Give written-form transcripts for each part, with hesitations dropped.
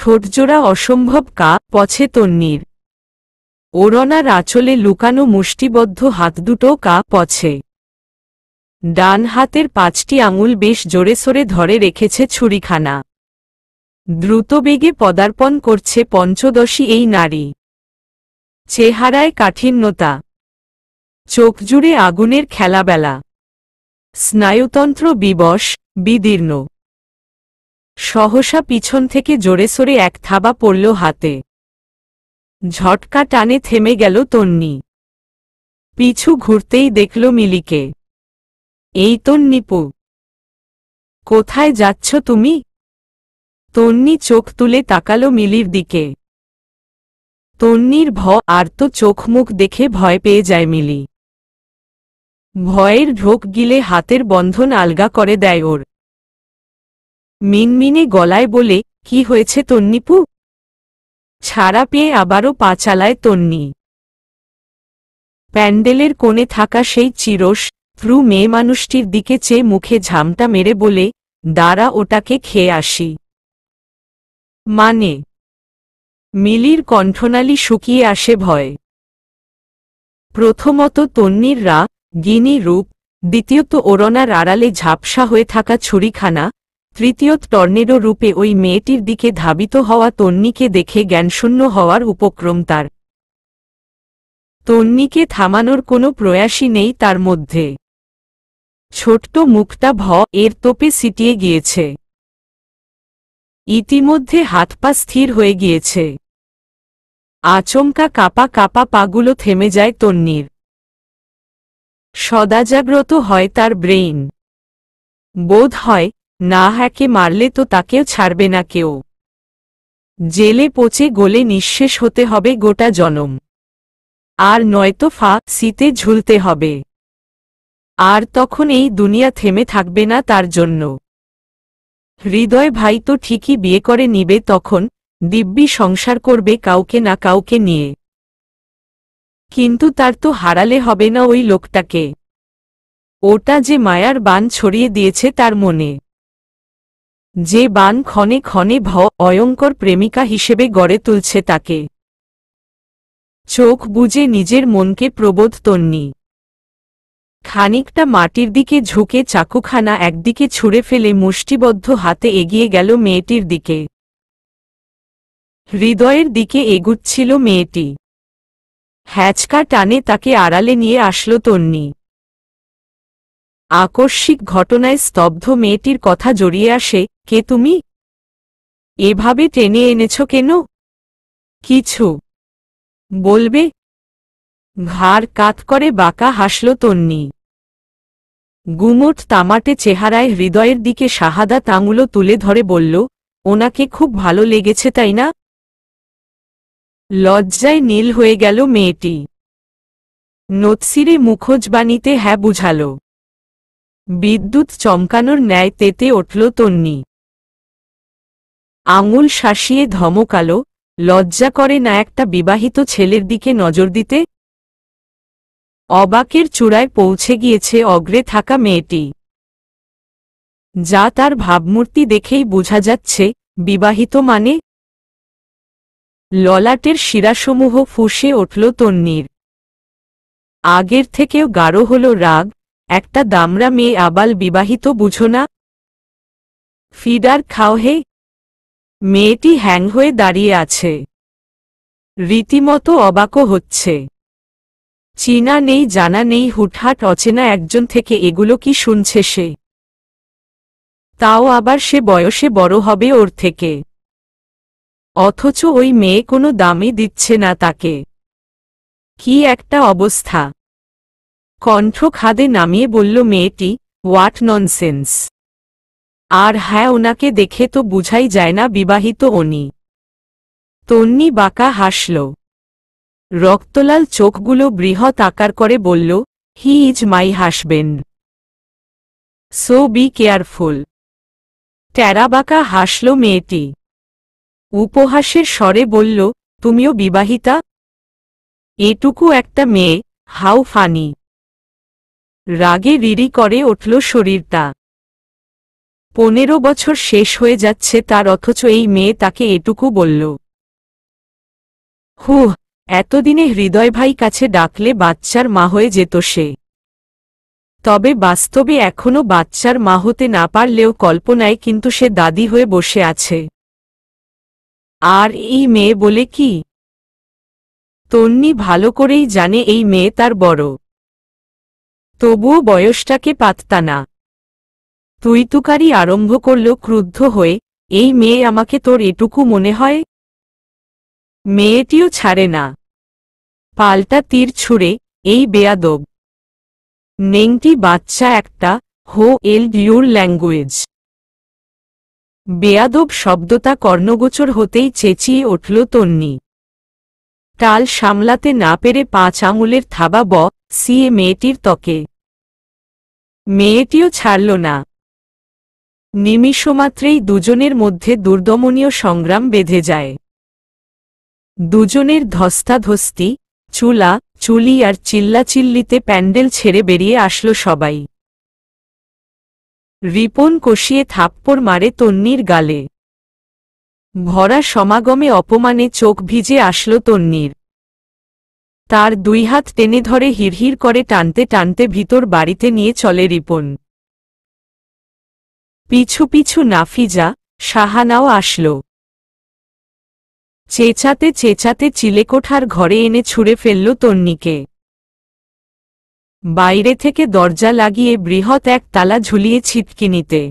ঠোঁটজোড়া অসম্ভব পছে তন্নির। ওড়নার আঁচলে লুকানো মুষ্টিবদ্ধ হাত দুটো পছে। ডান হাতের 5টি আঙুল বেশ জোরে সোরে ধরে রেখেছে ছুরিখানা। দ্রুতবেগে পদার্পণ করছে পঞ্চদশী এই নারী। চেহারায় কাঠিন্যতা, চোখ জুড়ে আগুনের খেলাবেলা, স্নায়ুতন্ত্র বিবশ, বিদীর্ণ। সহসা পিছন থেকে জোরে সোরে এক থাবা পড়ল হাতে। ঝটকা টানে থেমে গেল তন্নি। পিছু ঘুরতেই দেখল মিলিকে। এই তন্নিপু, কোথায় যাচ্ছ তুমি? তন্নি চোখ তুলে তাকালো মিলির দিকে। তন্নির আর্ত চোখ মুখ দেখে ভয় পেয়ে যায় মিলি। ভয়ের ঢোক গিলে হাতের বন্ধন আলগা করে দেয় ওর। মিনমিনে গলায় বলে, কি হয়েছে তন্নিপু? ছাড়া পেয়ে আবারও পা চালায় তন্নি। প্যান্ডেলের কোণে থাকা সেই চিরস ফ্রু মেয়ে মানুষটির দিকে চেয়ে মুখে ঝামটা মেরে বলে, দাঁড়া, ওটাকে খেয়ে আসি। মানে? মিলির কণ্ঠনালী শুকিয়ে আসে ভয়। প্রথমত তন্নির গিনি রূপ, দ্বিতীয়ত ওড়নার আড়ালে ঝাপসা হয়ে থাকা ছুরিখানা, তৃতীয়ত টর্নেডো রূপে ওই মেয়েটির দিকে ধাবিত হওয়া তন্নিকে দেখে জ্ঞানশূন্য হওয়ার উপক্রম তার। তন্নিকে থামানোর কোনো প্রয়াসই নেই তার মধ্যে। ছোট্ট মুখটা এর তোপে সিটিয়ে গিয়েছে। ইতিমধ্যে হাত পা স্থির হয়ে গিয়েছে। আচমকা কাপা কাপা পাগুলো থেমে যায় তন্নির। সদাজাগ্রত হয় তার ব্রেইন। বোধ হয়, না হ্যাকে মারলে তো তাকেও ছাড়বে না কেউ। জেলে পচে গলে নিঃশেষ হতে হবে গোটা জনম। আর নয়তো ফাঁসিতে ঝুলতে হবে। আর তখন এই দুনিয়া থেমে থাকবে না তার জন্য। হৃদয় ভাই তো ঠিকই বিয়ে করে নিবে তখন, দিব্যি সংসার করবে কাউকে না কাউকে নিয়ে। কিন্তু তার তো হারালে হবে না ওই লোকটাকে। ওটা যে মায়ার বান ছড়িয়ে দিয়েছে তার মনে। যে বান ক্ষণে ক্ষণে ভয়ঙ্কর প্রেমিকা হিসেবে গড়ে তুলছে তাকে। চোখ বুজে নিজের মনকে প্রবোধ তন্নি। খানিকটা মাটির দিকে ঝুঁকে চাকুখানা একদিকে ছুঁড়ে ফেলে মুষ্টিবদ্ধ হাতে এগিয়ে গেল মেয়েটির দিকে। হৃদয়ের দিকে এগুচ্ছিল মেয়েটি। হ্যাচকা টানে তাকে আড়ালে নিয়ে আসলো তন্নি। আকস্মিক ঘটনায় স্তব্ধ মেয়েটির কথা জড়িয়ে আসে, কে তুমি? এভাবে টেনে এনেছ কেন? কিছু বলবে? ঘাড় কাত করে বাঁকা হাসল তন্নি। গুমোট তামাটে চেহারায় হৃদয়ের দিকে শাহাদাত আঙুলো তুলে ধরে বলল, ওনাকে খুব ভালো লেগেছে তাই না? লজ্জায় নীল হয়ে গেল মেয়েটি। নতসিরে মুখোজবাণীতে হ্যাঁ বুঝাল। বিদ্যুৎ চমকানোর ন্যায় তেতে উঠল তন্নি। আঙুল শাসিয়ে ধমকালো, লজ্জা করে না একটা বিবাহিত ছেলের দিকে নজর দিতে? অবাকের চূড়ায় পৌঁছে গিয়েছে অগ্রে থাকা মেয়েটি। যা তার ভাবমূর্তি দেখেই বোঝা যাচ্ছে, বিবাহিত মানে? ললাটের শিরাসমূহ ফুঁসে উঠল তন্নির। আগের থেকেও গাঢ় হল রাগ, একটা দামড়া মেয়ে আবাল বিবাহিত বুঝো না? ফিডার খাও হে? মেয়েটি হ্যাং হয়ে দাঁড়িয়ে আছে। রীতিমতো অবাকও হচ্ছে। চিনা নেই জানা নেই হুটহাট অচেনা একজন থেকে এগুলো কি শুনছে সে? তাও আবার সে বয়সে বড় হবে ওর থেকে। অথচ ওই মেয়ে কোনো দামই দিচ্ছে না তাকে। কি একটা অবস্থা! কণ্ঠ খাদে নামিয়ে বলল মেয়েটি, হোয়াট ননসেন্স! আর হ্যাঁ, ওনাকে দেখে তো বুঝাই যায় না বিবাহিত উনি। তন্নি বাঁকা হাসল। রক্তলাল চোখগুলো বৃহৎ আকার করে বলল, he is my husband. So be careful. ট্যারাবাঁকা হাসল মেয়েটি। উপহাসের স্বরে বলল, তুমিও বিবাহিতা? এটুকু একটা মেয়ে, হাউ ফানি! রাগে রিরি করে উঠল শরীরটা। 15 বছর শেষ হয়ে যাচ্ছে তার, অথচ এই মেয়ে তাকে এটুকু বলল। হুহ, এতদিনে হৃদয় ভাই কাছে ডাকলে বাচ্চার মা হয়ে যেত সে। তবে বাস্তবে এখনো বাচ্চার মা হতে না পারলেও কল্পনায় কিন্তু সে দাদি হয়ে বসে আছে। আর এই মেয়ে বলে কি? তন্নি ভালো করেই জানে এই মেয়ে তার বড়, তবুও বয়সটাকে পাত্তা না। তুইতুকারি আরম্ভ করল ক্রুদ্ধ হয়ে, এই মেয়ে আমাকে তোর এটুকু মনে হয়? মেয়েটিও ছাড়ে না, পাল্টা তীর ছুঁড়ে, এই বেয়াদব নেংটি বাচ্চা একটা, হো এল্ড ইউর ল্যাঙ্গুয়েজ। বেয়াদব শব্দটা কর্ণগোচর হতেই চেঁচিয়ে উঠল তন্নি। টাল সামলাতে না পেরে 5 আঙুলের থাবা সিয়ে মেয়েটির ত্বকে। মেয়েটিও ছাড়ল না। নিমিষমাত্রেই দুজনের মধ্যে দুর্দমনীয় সংগ্রাম বেঁধে যায়। দুজনের ধস্তাধস্তি, চুলি আর চিল্লাচিল্লিতে প্যান্ডেল ছেড়ে বেরিয়ে আসলো সবাই। রিপন কষিয়ে থাপ্পড় মারে তন্নির গালে। ভরা সমাগমে অপমানে চোখ ভিজে আসল তন্নির। তার 2 হাত টেনে ধরে হিড়হিড় করে টানতে টানতে ভিতর বাড়িতে নিয়ে চলে রিপন। পিছু পিছু নাফিজা, শাহানাও আসল। চেঁচাতে চেঁচাতে চিলেকোঠার ঘরে এনে ছুঁড়ে ফেলল তন্নিকে। বাইরে থেকে দরজা লাগিয়ে বৃহৎ এক তালা ঝুলিয়ে ছিটকিনিতে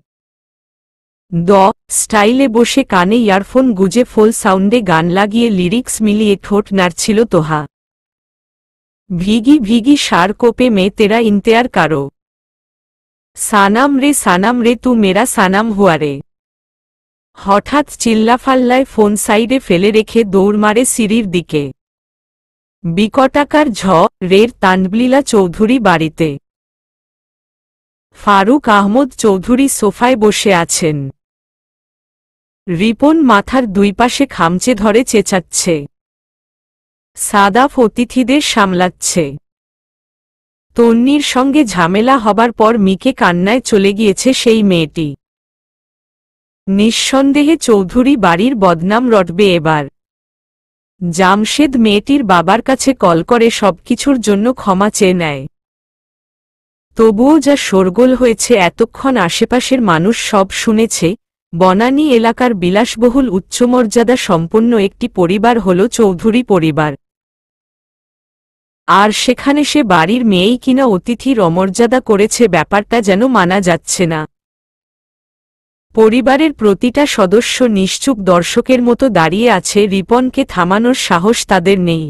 স্টাইলে বসে কানে ইয়ারফোন গুজে ফুল সাউন্ডে গান লাগিয়ে লিরিক্স মিলিয়ে ঠোঁট নাড়ছিল তোহা। ভিগি ভিগি সার কোপে মে তেরা ইন্তেয়ার কারো, সানাম রে তু মেরা সানাম হুয়া রে। হঠাৎ চিল্লাফাল্লায় ফোন সাইডে ফেলে রেখে দৌড় মারে সিঁড়ির দিকে। বিকটাকার রের তানবলীলা চৌধুরী বাড়িতে। ফারুক আহমদ চৌধুরী সোফায় বসে আছেন। রিপন মাথার 2 পাশে খামচে ধরে চেঁচাচ্ছে। সাদাফ অতিথিদের সামলাচ্ছে। তন্নির সঙ্গে ঝামেলা হবার পর মিকে কান্নায় চলে গিয়েছে সেই মেয়েটি। নিঃসন্দেহে চৌধুরী বাড়ির বদনাম রটবে এবার। জামশেদ মেয়েটির বাবার কাছে কল করে সবকিছুর জন্য ক্ষমা চেয়ে নেয়। তবুও যা শোরগোল হয়েছে এতক্ষণ আশেপাশের মানুষ সব শুনেছে। বনানী এলাকার বিলাসবহুল উচ্চমর্যাদা সম্পন্ন একটি পরিবার হল চৌধুরী পরিবার। আর সেখানে সে বাড়ির মেয়েই কিনা অতিথির অমর্যাদা করেছে, ব্যাপারটা যেন মানা যাচ্ছে না। পরিবারের প্রতিটা সদস্য নিশ্চুপ দর্শকের মতো দাঁড়িয়ে আছে, রিপনকে থামানোর সাহস তাদের নেই।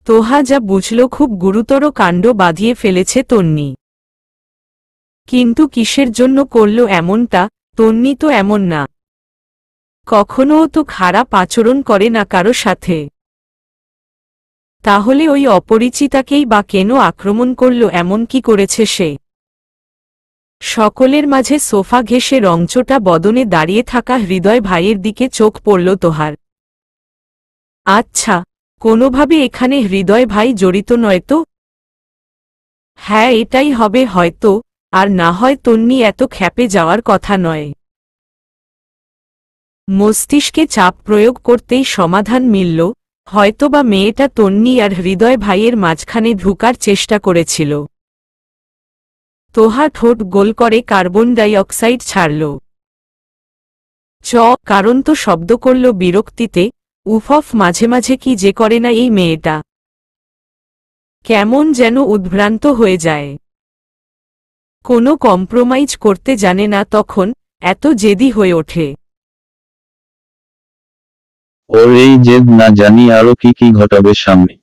তোহা যা বুঝল খুব গুরুতর কাণ্ড বাঁধিয়ে ফেলেছে তন্নি। কিন্তু কিসের জন্য করল এমনটা? তন্নি তো এমন না, কখনোও তো খারাপ আচরণ করে না কারো সাথে। তাহলে ওই অপরিচিতাকেই বা কেন আক্রমণ করল? এমন কি করেছে সে? সকলের মাঝে সোফা ঘেঁষে রংচোটা বদনে দাঁড়িয়ে থাকা হৃদয় ভাইয়ের দিকে চোখ পড়ল তোহার। আচ্ছা, কোনোভাবে এখানে হৃদয় ভাই জড়িত নয় তো? হ্যাঁ, এটাই হবে হয়তো, আর না হয় তন্নি এত ক্ষেপে যাওয়ার কথা নয়। মস্তিষ্কে চাপ প্রয়োগ করতেই সমাধান মিলল, হয়তোবা মেয়েটা তন্নি আর হৃদয় ভাইয়ের মাঝখানে ঢুকার চেষ্টা করেছিল। তোহা ঠোঁট গোল করে কার্বন ডাই অক্সাইড ছাড়ল। কারণ তো শব্দ করল বিরক্তিতে। উফফ, মাঝে মাঝে কি যে করে না এই মেয়েটা। কেমন যেন উদ্ভ্রান্ত হয়ে যায়। কোনো কম্প্রোমাইজ করতে জানে না, তখন এত জেদি হয়ে ওঠে। ওর এই জেদ না জানি আরো কি কি ঘটাবে সামনে।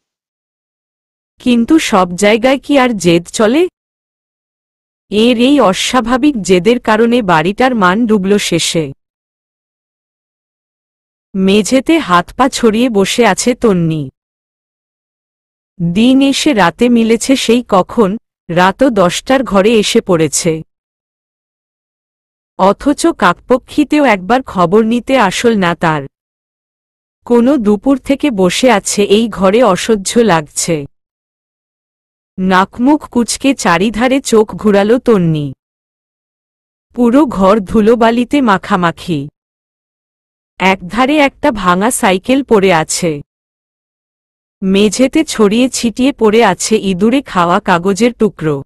কিন্তু সব জায়গায় কি আর জেদ চলে? এর এই অস্বাভাবিক জেদের কারণে বাড়িটার মান ডুবল শেষে। মেঝেতে হাত পা ছড়িয়ে বসে আছে তন্নি। দিন এসে রাতে মিলেছে সেই কখন, রাতও 10টার ঘরে এসে পড়েছে। অথচ কাকপক্ষীতেও একবার খবর নিতে আসল না তার। কোনো দুপুর থেকে বসে আছে এই ঘরে, অসহ্য লাগছে। নাকমুখ কুঁচকে চারিধারে চোখ ঘুরালো তন্নি। পুরো ঘর ধুলোবালিতে মাখামাখি। একধারে একটা ভাঙা সাইকেল পড়ে আছে। মেঝেতে ছড়িয়ে ছিটিয়ে পড়ে আছে ইঁদুরে খাওয়া কাগজের টুকরো।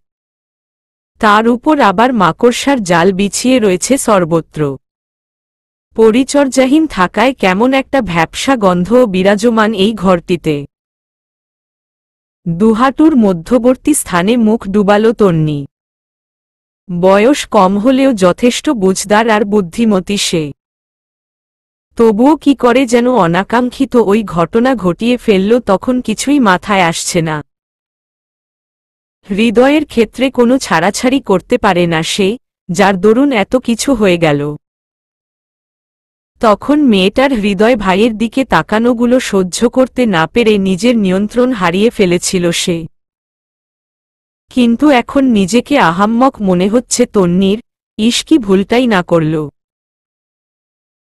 তার উপর আবার মাকড়সার জাল বিছিয়ে রয়েছে সর্বত্র। পরিচর্যাহীন থাকায় কেমন একটা ভ্যাপসা গন্ধও বিরাজমান এই ঘরটিতে। দুহাটুর মধ্যবর্তী স্থানে মুখ ডুবালো তন্নি। বয়স কম হলেও যথেষ্ট বুঝদার আর বুদ্ধিমতী সে। তবুও কি করে যেন অনাকাঙ্ক্ষিত ওই ঘটনা ঘটিয়ে ফেলল তখন কিছুই মাথায় আসছে না। হৃদয়ের ক্ষেত্রে কোনো ছাড়াছাড়ি করতে পারে না সে, যার দরুন এত কিছু হয়ে গেল। তখন মেয়েটার হৃদয় ভাইয়ের দিকে তাকানোগুলো সহ্য করতে না পেরে নিজের নিয়ন্ত্রণ হারিয়ে ফেলেছিল সে। কিন্তু এখন নিজেকে আহাম্মক মনে হচ্ছে তন্নির, কি ভুলটাই না করল।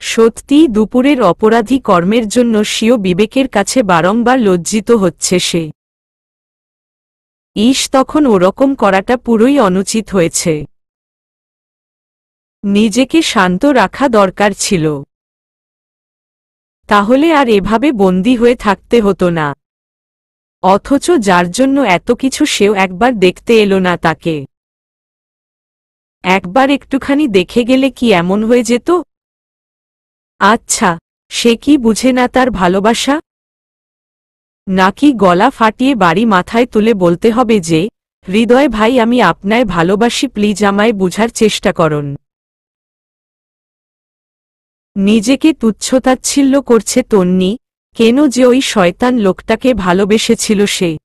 সত্যিই দুপুরের অপরাধী কর্মের জন্য স্বীয় বিবেকের কাছে বারংবার লজ্জিত হচ্ছে সে। তখন ওরকম করাটা পুরোই অনুচিত হয়েছে। নিজেকে শান্ত রাখা দরকার ছিল। তাহলে আর এভাবে বন্দী হয়ে থাকতে হতো না। অথচ যার জন্য এত কিছু সেও একবার দেখতে এলো না তাকে। একবার একটুখানি দেখে গেলে কি এমন হয়ে যেত? আচ্ছা, সে কি বুঝে না তার ভালোবাসা? নাকি গলা ফাটিয়ে বাড়ি মাথায় তুলে বলতে হবে যে, হৃদয় ভাই আমি আপনায় ভালোবাসি, প্লিজ আমায় বুঝার চেষ্টা করুন। নিজেকে তুচ্ছতাচ্ছিল্য করছে তন্নি, কেন যে ওই শয়তান লোকটাকে ভালোবেসেছিল সে।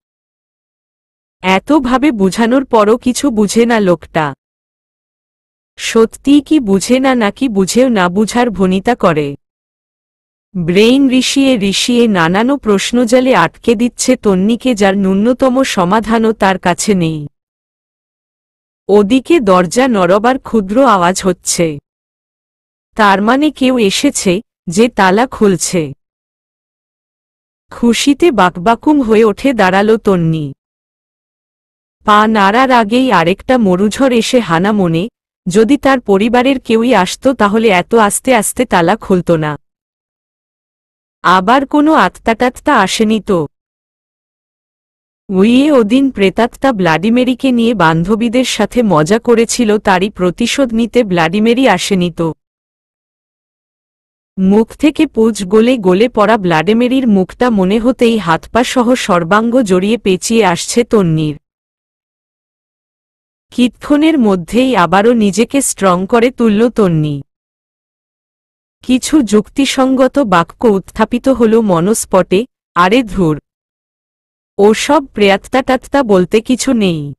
এতভাবে বুঝানোর পরও কিছু বুঝে না লোকটা। সত্যিই কি বুঝে না, নাকি বুঝেও না বুঝার ভনিতা করে? ব্রেইন ঋষিয়ে ঋষিয়ে নানান প্রশ্নজালে আটকে দিচ্ছে তন্নিকে, যার ন্যূনতম সমাধানও তার কাছে নেই। ওদিকে দরজা নড়বার ক্ষুদ্র আওয়াজ হচ্ছে। তার মানে কেউ এসেছে, যে তালা খুলছে। খুশিতে বাকবাকুম হয়ে ওঠে দাঁড়ালো তন্নি। পা নাড়ার আগেই আরেকটা মরুঝড় এসে হানা মনে, যদি তার পরিবারের কেউই আসত তাহলে এত আস্তে আস্তে তালা খুলত না। আবার কোনো আত্মাটাত্মা আসেনি তো? ওদিন প্রেতাত্মা ভ্লাদিমেরিকে নিয়ে বান্ধবীদের সাথে মজা করেছিল, তারই প্রতিশোধ নিতে ভ্লাদিমেরি আসেনি তো? মুখ থেকে পুজ গলে গলে পড়া ভ্লাদিমেরির মুখটা মনে হতেই হাতপা সহ সর্বাঙ্গ জড়িয়ে পেঁচিয়ে আসছে তন্নির। কিতক্ষণের মধ্যেই আবারও নিজেকে স্ট্রং করে তুলল তন্নি। কিছু যুক্তিসঙ্গত বাক্য উত্থাপিত হল মনস্পটে, আরে ধুর, ওসব প্রেয়াত্মাটাত্মা বলতে কিছু নেই।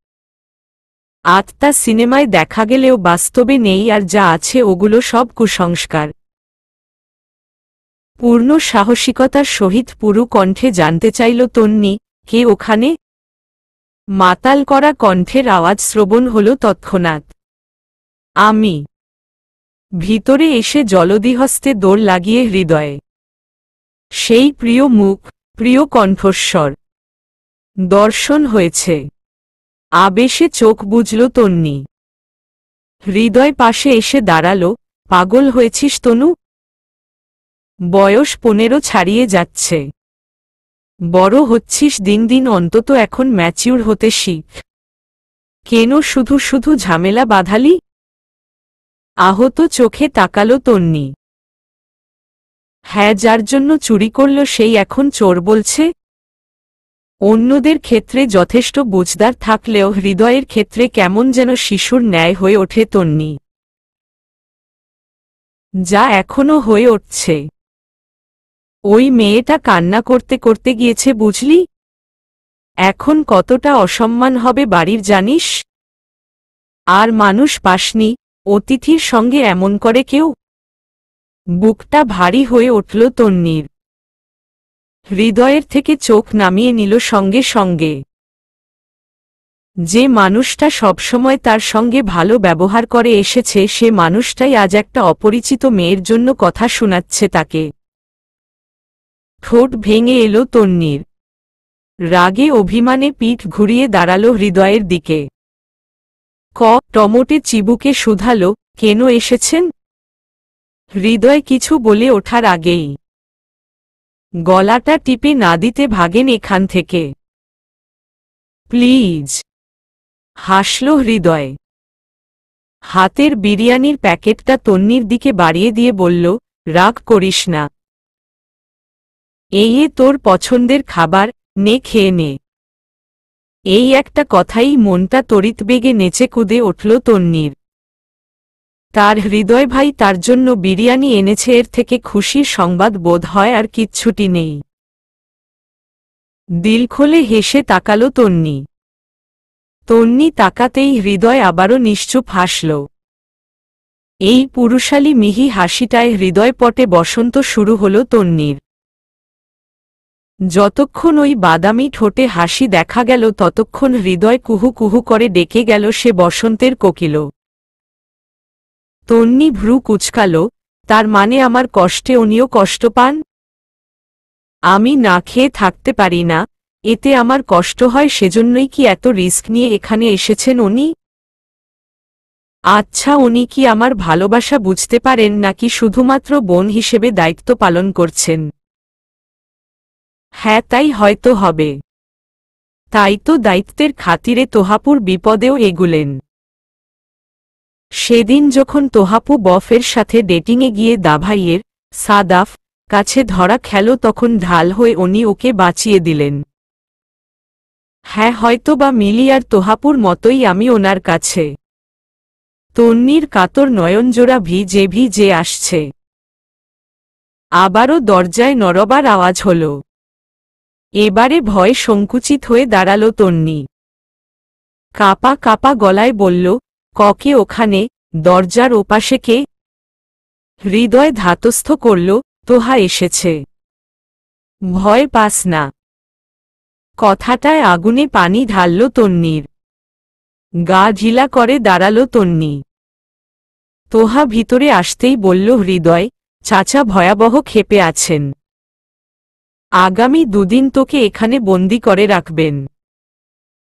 আত্মা সিনেমায় দেখা গেলেও বাস্তবে নেই, আর যা আছে ওগুলো সব কুসংস্কার। পূর্ণ সাহসিকতার সহিত পুরু কণ্ঠে জানতে চাইল তন্নি, কে ওখানে? মাতাল করা কণ্ঠের আওয়াজ শ্রবণ হল তৎক্ষণাৎ। আমি। ভিতরে এসে জলদিহস্তে দৌড় লাগিয়ে হৃদয়ে। সেই প্রিয় মুখ, প্রিয় কণ্ঠস্বর। দর্শন হয়েছে। আবেশে চোখ বুজল তন্নি। হৃদয় পাশে এসে দাঁড়াল। পাগল হয়েছিস তনু? বয়স 15 ছাড়িয়ে যাচ্ছে। বড় হচ্ছিস দিন দিন, অন্তত এখন ম্যাচিউর হতে শিখ। কেন শুধু শুধু ঝামেলা বাঁধালি? আহত চোখে তাকালো তন্নি। হ্যাঁ, যার জন্য চুরি করল সেই এখন চোর বলছে? অন্যদের ক্ষেত্রে যথেষ্ট বুঝদার থাকলেও হৃদয়ের ক্ষেত্রে কেমন যেন শিশুর ন্যায় হয়ে ওঠে তন্নি। যা এখনো হয়ে উঠছে। ওই মেয়েটা কান্না করতে করতে গিয়েছে বুঝলি? এখন কতটা অসম্মান হবে বাড়ির জানিস? আর মানুষ পাসনি, অতিথির সঙ্গে এমন করে কেউ? বুকটা ভারী হয়ে উঠল তন্নির। হৃদয়ের থেকে চোখ নামিয়ে নিল সঙ্গে সঙ্গে। যে মানুষটা সবসময় তার সঙ্গে ভালো ব্যবহার করে এসেছে, সে মানুষটাই আজ একটা অপরিচিত মেয়ের জন্য কথা শোনাচ্ছে তাকে। ঠোঁট ভেঙে এলো তন্নির। রাগে অভিমানে পিঠ ঘুরিয়ে দাঁড়ালো হৃদয়ের দিকে। টমোটে চিবুকে শুধালো, কেন এসেছেন? হৃদয় কিছু বলে ওঠার আগেই গলাটা টিপে না দিতে ভাগেন এখান থেকে। প্লিজ, হাসল হৃদয়। হাতের বিরিয়ানির প্যাকেটটা তন্নির দিকে বাড়িয়ে দিয়ে বলল, রাগ করিস না। এই তোর পছন্দের খাবার, নে খেয়ে নে। এই একটা কথাই মনটা তড়িৎবেগে নেচে কুদে উঠল তন্নির। তার হৃদয় ভাই তার জন্য বিরিয়ানি এনেছে, এর থেকে খুশির সংবাদ বোধ হয় আর কিচ্ছুটি নেই। দিল খোলে হেসে তাকালো তন্নি। তন্নি তাকাতেই হৃদয় আবারও নিশ্চুপ হাসল। এই পুরুষালী মিহি হাসিটায় হৃদয়পটে বসন্ত শুরু হল তন্নির। যতক্ষণ ওই বাদামি ঠোঁটে হাসি দেখা গেল ততক্ষণ হৃদয় কুহু কুহু করে ডেকে গেল সে বসন্তের কোকিল। তন্নি ভ্রু কুচকাল, তার মানে আমার কষ্টে উনিও কষ্ট পান? আমি না খেয়ে থাকতে পারি না, এতে আমার কষ্ট হয়, সেজন্যই কি এত রিস্ক নিয়ে এখানে এসেছেন উনি? আচ্ছা, উনি কি আমার ভালোবাসা বুঝতে পারেন নাকি শুধুমাত্র বোন হিসেবে দায়িত্ব পালন করছেন? হ্যাঁ, তাই হয়তো হবে। তাই তো দায়িত্বের খাতিরে তোহাপুর বিপদেও এগুলেন। সেদিন যখন তোহাপু বফের সাথে ডেটিংয়ে গিয়ে দাভাইয়ের সাদাফ কাছে ধরা খেল তখন ঢাল হয়ে উনি ওকে বাঁচিয়ে দিলেন। হ্যাঁ, হয়তো বা মিলি আর তোহাপুর মতোই আমি ওনার কাছে। তন্নির কাতর নয়নজোড়া ভিজে ভিজে আসছে। আবারও দরজায় নড়বার আওয়াজ হল। এবারে ভয় সংকুচিত হয়ে দাঁড়াল তন্নি। কাপা কাপা গলায় বলল, ককে ওখানে? দরজার ওপাশে কে? হৃদয় ধাতস্থ করল, তোহা এসেছে। ভয় পাস না। কথাটায় আগুনে পানি ঢালল তন্নির। গা ঢিলা করে দাঁড়াল তন্নি। তোহা ভিতরে আসতেই বলল হৃদয়, চাচা ভয়াবহ ক্ষেপে আছেন। আগামী দুদিন তোকে এখানে বন্দি করে রাখবেন।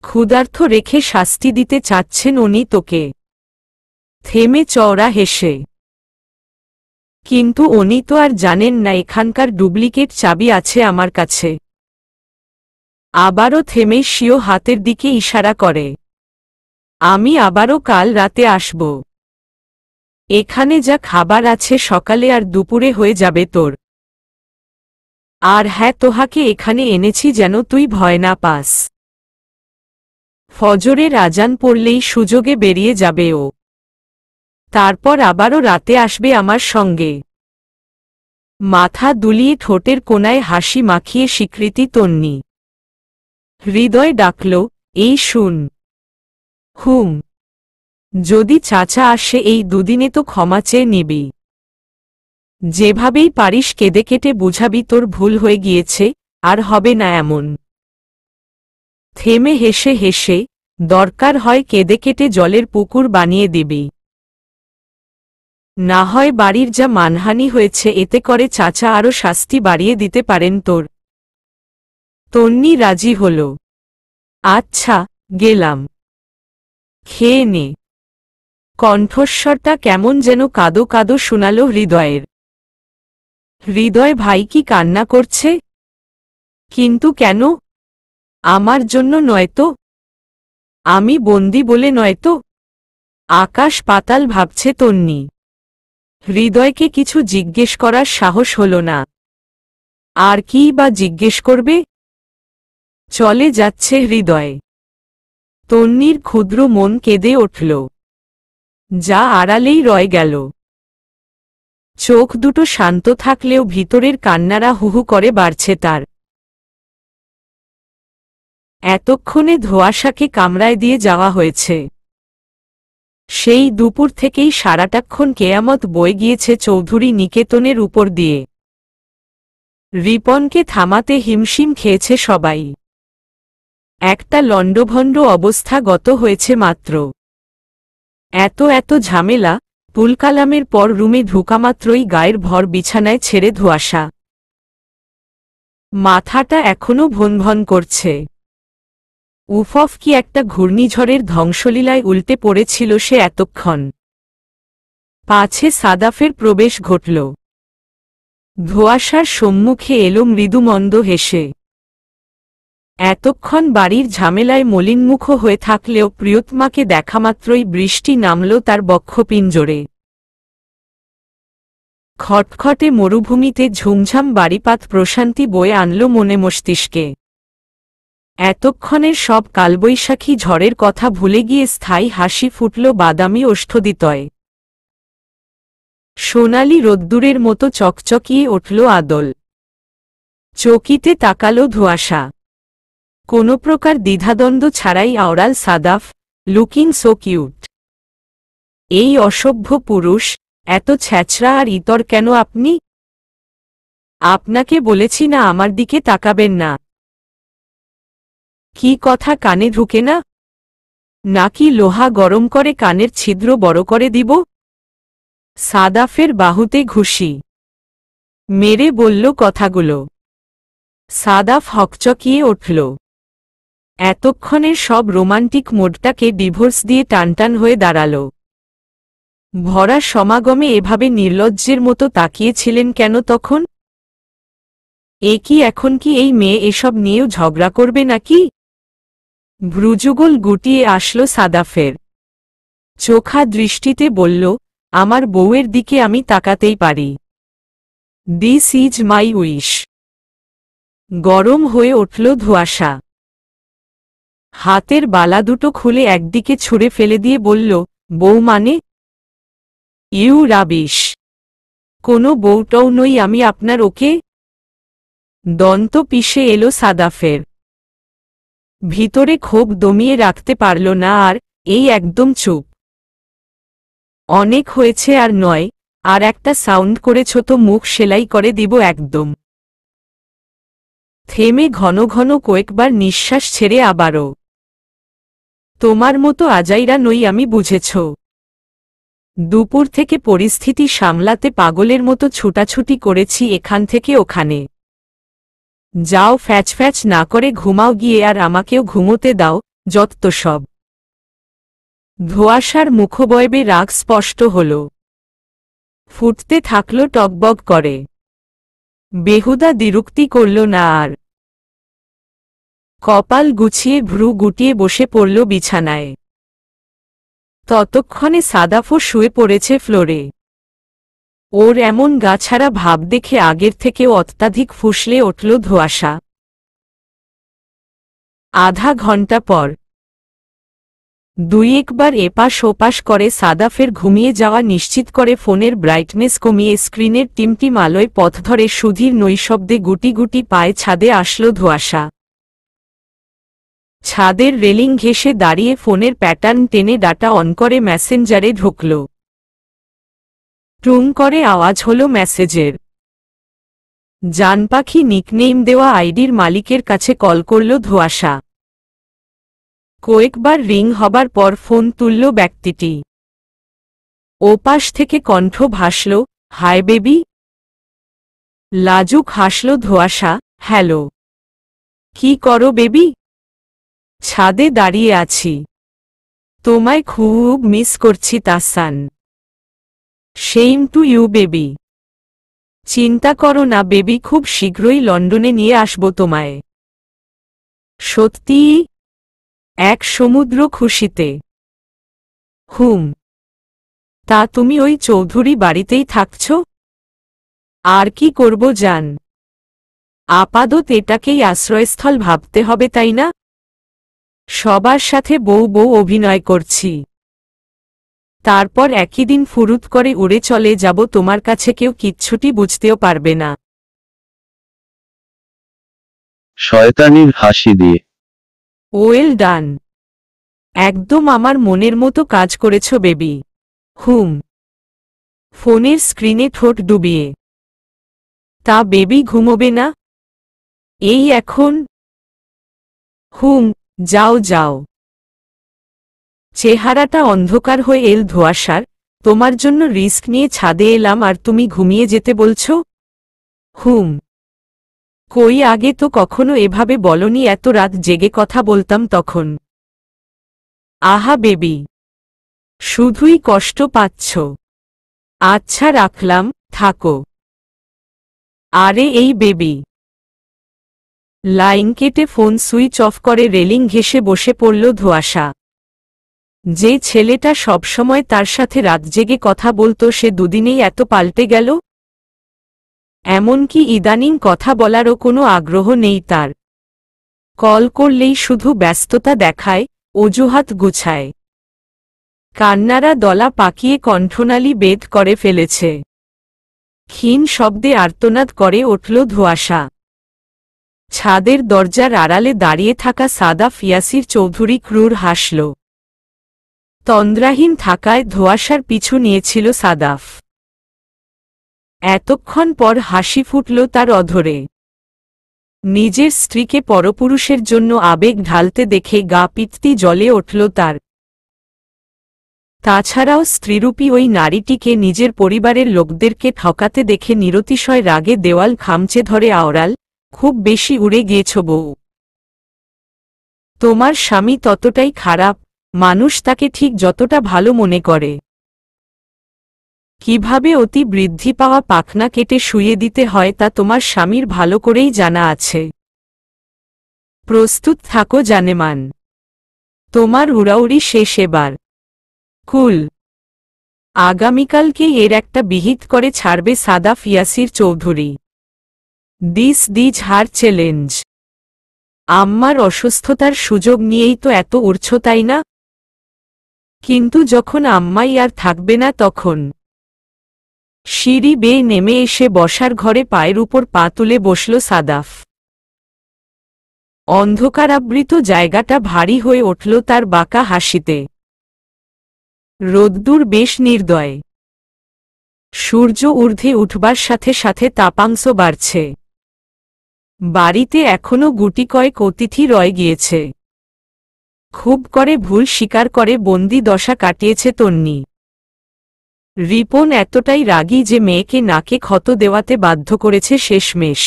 ক্ষুধার্ত রেখে শাস্তি দিতে চাচ্ছেন উনি তোকে। থেমে চওড়া হেসে। কিন্তু উনি তো আর জানেন না এখানকার ডুপ্লিকেট চাবি আছে আমার কাছে। আবারও থেমে সিও হাতের দিকে ইশারা করে। আমি আবারও কাল রাতে আসব। এখানে যা খাবার আছে সকালে আর দুপুরে হয়ে যাবে তোর। আর হ্যাঁ, তোহাকে এখানে এনেছি যেন তুই ভয় না পাস। ফজরের আজান পড়লেই সুযোগে বেরিয়ে যাবে ও। তারপর আবারও রাতে আসবে আমার সঙ্গে। মাথা দুলিয়ে ঠোঁটের কোনায় হাসি মাখিয়ে স্বীকৃতি তন্নি। হৃদয় ডাকল, এই শুন। হুম। যদি চাচা আসে এই দুদিনে তো ক্ষমা চেয়ে নিবি। যেভাবেই পারিস কেঁদে কেটে বুঝাবি তোর ভুল হয়ে গিয়েছে, আর হবে না এমন। থেমে হেসে হেসে, দরকার হয় কেঁদে কেটে জলের পুকুর বানিয়ে দিবি। না হয় বাড়ির যা মানহানি হয়েছে এতে করে চাচা আরও শাস্তি বাড়িয়ে দিতে পারেন তোর। তন্নি রাজি হল। আচ্ছা, গেলাম। খেয়ে নে। কণ্ঠস্বরটা কেমন যেন কাদো কাদো শোনাল হৃদয়ের। হৃদয় ভাই কি কান্না করছে? কিন্তু কেন? আমার জন্য নয়তো? আমি বন্দি বলে নয়তো? আকাশ পাতাল ভাবছে তন্নি। হৃদয়কে কিছু জিজ্ঞেস করার সাহস হল না। আর কি বা জিজ্ঞেস করবে? চলে যাচ্ছে হৃদয়। তন্নির ক্ষুদ্র মন কেঁদে উঠল। যা আড়ালেই রয়ে গেল। চোখ দুটো শান্ত থাকলেও ভিতরের কান্নারা হুহু করে বাড়ছে তার। এতক্ষণে ধোঁয়াশাকে কামরায় দিয়ে যাওয়া হয়েছে। সেই দুপুর থেকেই সারাটাক্ষণ কেয়ামত বয়ে গিয়েছে চৌধুরী নিকেতনের উপর দিয়ে। রিপনকে থামাতে হিমশিম খেয়েছে সবাই। একটা লণ্ডভণ্ড অবস্থা গত হয়েছে মাত্র। এত ঝামেলা, তুলকালামের পর রুমে ঢুকামাত্রই গায়ের ভর বিছানায় ছেড়ে ধোঁয়াশা। মাথাটা এখনো ভনভন করছে। উফফ, কি একটা ঘূর্ণিঝড়ের ধ্বংসলীলায় উল্টে পড়েছিল সে এতক্ষণ। পাছে সাদাফের প্রবেশ ঘটল। ধোঁয়াশার সম্মুখে এলো মৃদুমন্দ হেসে। এতক্ষণ বাড়ির ঝামেলায় মলিনমুখ হয়ে থাকলেও প্রিয়তমাকে দেখামাত্রই বৃষ্টি নামল তার বক্ষপিঞ্জরে। খটখটে মরুভূমিতে ঝুমঝাম বাড়িপাত প্রশান্তি বয়ে আনল মনে মস্তিষ্কে। এতক্ষণের সব কালবৈশাখী ঝড়ের কথা ভুলে গিয়ে স্থায়ী হাসি ফুটল বাদামি ওষ্ঠদিতয়। সোনালি রোদ্দুরের মতো চকচকিয়ে উঠল আদল। চকিতে তাকালো ধোঁয়াশা। কোনো প্রকার দ্বিধাদ্বন্দ্ব ছাড়াই আওড়াল সাদাফ, লুকিং সো কিউট। এই অসভ্য পুরুষ, এত ছ্যাঁচড়া আর ইতর কেন আপনি? আপনাকে বলেছি না আমার দিকে তাকাবেন না। কি কথা কানে ঢুকে না? নাকি লোহা গরম করে কানের ছিদ্র বড় করে দিব? সাদাফের বাহুতে ঘুষি মেরে বলল কথাগুলো। সাদাফ হকচকিয়ে উঠল। এতক্ষণের সব রোমান্টিক মোডটাকে ডিভোর্স দিয়ে টানটান হয়ে দাঁড়াল। ভরা সমাগমে এভাবে নির্লজ্জের মতো তাকিয়েছিলেন কেন তখন? এখন কি এই মেয়ে এসব নিয়েও ঝগড়া করবে নাকি? ভ্রুযুগল গুটিয়ে আসলো সাদাফের। চোখা দৃষ্টিতে বলল, আমার বউয়ের দিকে আমি তাকাতেই পারি। This is my wish. গরম হয়ে উঠল ধোঁয়াশা। হাতের বালা দুটো খুলে একদিকে ছুঁড়ে ফেলে দিয়ে বলল, বউ মানে? You rubbish. কোনো বউটও নই আমি আপনার, ওকে? দন্ত পিষে এলো সাদাফের। ভিতরে ক্ষোভ দমিয়ে রাখতে পারল না আর, একদম চুপ। অনেক হয়েছে আর নয়, আর একটা সাউন্ড করেছ তো মুখ সেলাই করে দিব একদম। থেমে ঘন ঘন কয়েকবার নিঃশ্বাস ছেড়ে আবারও। তোমার মতো আজাইরা নই আমি, বুঝেছ? দুপুর থেকে পরিস্থিতি সামলাতে পাগলের মতো ছুটাছুটি করেছি এখান থেকে ওখানে। যাও ফ্যাচ ফ্যাচ না করে ঘুমাও গিয়ে, আর আমাকেও ঘুমোতে দাও, যত সব। ধোঁয়াশার মুখবয়বে রাগ স্পষ্ট হল। ফুটতে থাকল টকবক করে। বেহুদা দ্বিরুক্তি করল না আর। কপাল গুছিয়ে ভ্রু গুটিয়ে বসে পড়ল বিছানায়। ততক্ষণে সাদাফও শুয়ে পড়েছে ফ্লোরে। ওর এমন গাছাড়া ভাব দেখে আগের থেকেও অত্যাধিক ফুসলে উঠল ধোঁয়াশা। আধা ঘণ্টা পর দুই একবার এপাশ ওপাশ করে সাদাফের ঘুমিয়ে যাওয়া নিশ্চিত করে ফোনের ব্রাইটনেস কমিয়ে স্ক্রিনের টিমটিম আলোয় পথ ধরে সুধীর নৈশব্দে গুটি গুটি পায়ে ছাদে আসল ধোঁয়াশা। ছাদের রেলিং ঘেঁষে দাঁড়িয়ে ফোনের প্যাটার্ন টেনে ডাটা অন করে মেসেঞ্জারে ঢুকল। টুং করে আওয়াজ হল মেসেজের। জানপাখি নিকনেম দেওয়া আইডির মালিকের কাছে কল করল ধোঁয়াশা। কয়েকবার রিং হবার পর ফোন তুলল ব্যক্তিটি। ওপাশ থেকে কণ্ঠ ভাসল, হাই বেবি। লাজুক হাসল ধোঁয়াশা, হ্যালো। কি করো বেবি? ছাদে দাঁড়িয়ে আছি। তোমায় খুব মিস করছি Tasan. Same to you baby. চিন্তা করো না বেবি, খুব শীঘ্রই লন্ডনে নিয়ে আসব তোমায়। সত্যি? এক সমুদ্র খুশিতে। হুম। তা তুমি ওই চৌধুরী বাড়িতেই থাকছ? আর কি করব জান। আপাতত এটাকেই আশ্রয়স্থল ভাবতে হবে তাই না? সবার সাথে বউ বউ অভিনয় করছি। তারপর একই দিন ফুরুত করে উড়ে চলে যাব তোমার কাছে, কেউ কিচ্ছুটি বুঝতেও পারবে না। শয়তানির হাসি দিয়ে। Well done. একদম আমার মনের মতো কাজ করেছ বেবি। হুম। ফোনের স্ক্রিনে ঠোঁট ডুবিয়ে। তা বেবি ঘুমোবে না? এই এখন? হুম, যাও যাও। চেহারাটা অন্ধকার হয়ে এল ধোঁয়াশার। তোমার জন্য রিস্ক নিয়ে ছাদে এলাম আর তুমি ঘুমিয়ে যেতে বলছো? হুম। কই আগে তো কখনো এভাবে বলনি, এত রাত জেগে কথা বলতাম তখন। আহা বেবি, শুধুই কষ্ট পাচ্ছ। আচ্ছা রাখলাম, থাকো। আরে এই বেবি। লাইন কেটে ফোন সুইচ অফ করে রেলিং ঘেঁষে বসে পড়ল ধোঁয়াশা। যে ছেলেটা সবসময় তার সাথে রাত জেগে কথা বলতো সে দুদিনেই এত পাল্টে গেল। এমনকি ইদানিং কথা বলারও কোনো আগ্রহ নেই তার। কল করলেই শুধু ব্যস্ততা দেখায়, অজুহাত গুছায়। কান্নারা দলা পাকিয়ে কণ্ঠনালী বেদ করে ফেলেছে। ক্ষীণ শব্দে আর্তনাদ করে উঠল ধোঁয়াশা। ছাদের দরজার আড়ালে দাঁড়িয়ে থাকা সাদাফ ইয়াসির চৌধুরী ক্রূর হাসল। তন্দ্রাহীন থাকায় ধোঁয়াশার পিছু নিয়েছিল সাদাফ। এতক্ষণ পর হাসি ফুটল তার অধরে। নিজের স্ত্রীকে পরপুরুষের জন্য আবেগ ঢালতে দেখে গা পিত্তি জ্বলে উঠল তার। তাছাড়াও স্ত্রীরূপী ওই নারীটিকে নিজের পরিবারের লোকদেরকে ঠকাতে দেখে নিরতিশয় রাগে দেওয়াল খামচে ধরে আওড়াল, খুব বেশি উড়ে গিয়েছ বউ। তোমার স্বামী ততটাই খারাপ, মানুষ তাকে ঠিক যতটা ভালো মনে করে। কিভাবে অতি বৃদ্ধি পাওয়া পাখনা কেটে শুইয়ে দিতে হয় তা তোমার স্বামীর ভালো করেই জানা আছে। প্রস্তুত থাকো জানেমান। তোমার উড়াউড়ি শেষ এবার। কুল। আগামীকালকেই এর একটা বিহিত করে ছাড়বে Sadaf Yasir Chowdhury. This her challenge. আম্মার অসুস্থতার সুযোগ নিয়েই তো এত উড়ছ তাই না? কিন্তু যখন আম্মাই আর থাকবে না তখন? সিঁড়ি বেয়ে নেমে এসে বসার ঘরে পায়ের উপর পা তুলে বসল সাদাফ। অন্ধকারাবৃত জায়গাটা ভারী হয়ে উঠল তার বাঁকা হাসিতে। রোদ্দুর বেশ নির্দয়। সূর্য ঊর্ধ্বে উঠবার সাথে সাথে তাপাংশ বাড়ছে। বাড়িতে এখনো গুটি কয়েক অতিথি রয়ে গিয়েছে। খুব করে ভুল স্বীকার করে বন্দি দশা কাটিয়েছে তন্নি। রিপন এতটাই রাগী যে মেয়েকে নাকে ক্ষত দেওয়াতে বাধ্য করেছে শেষমেশ।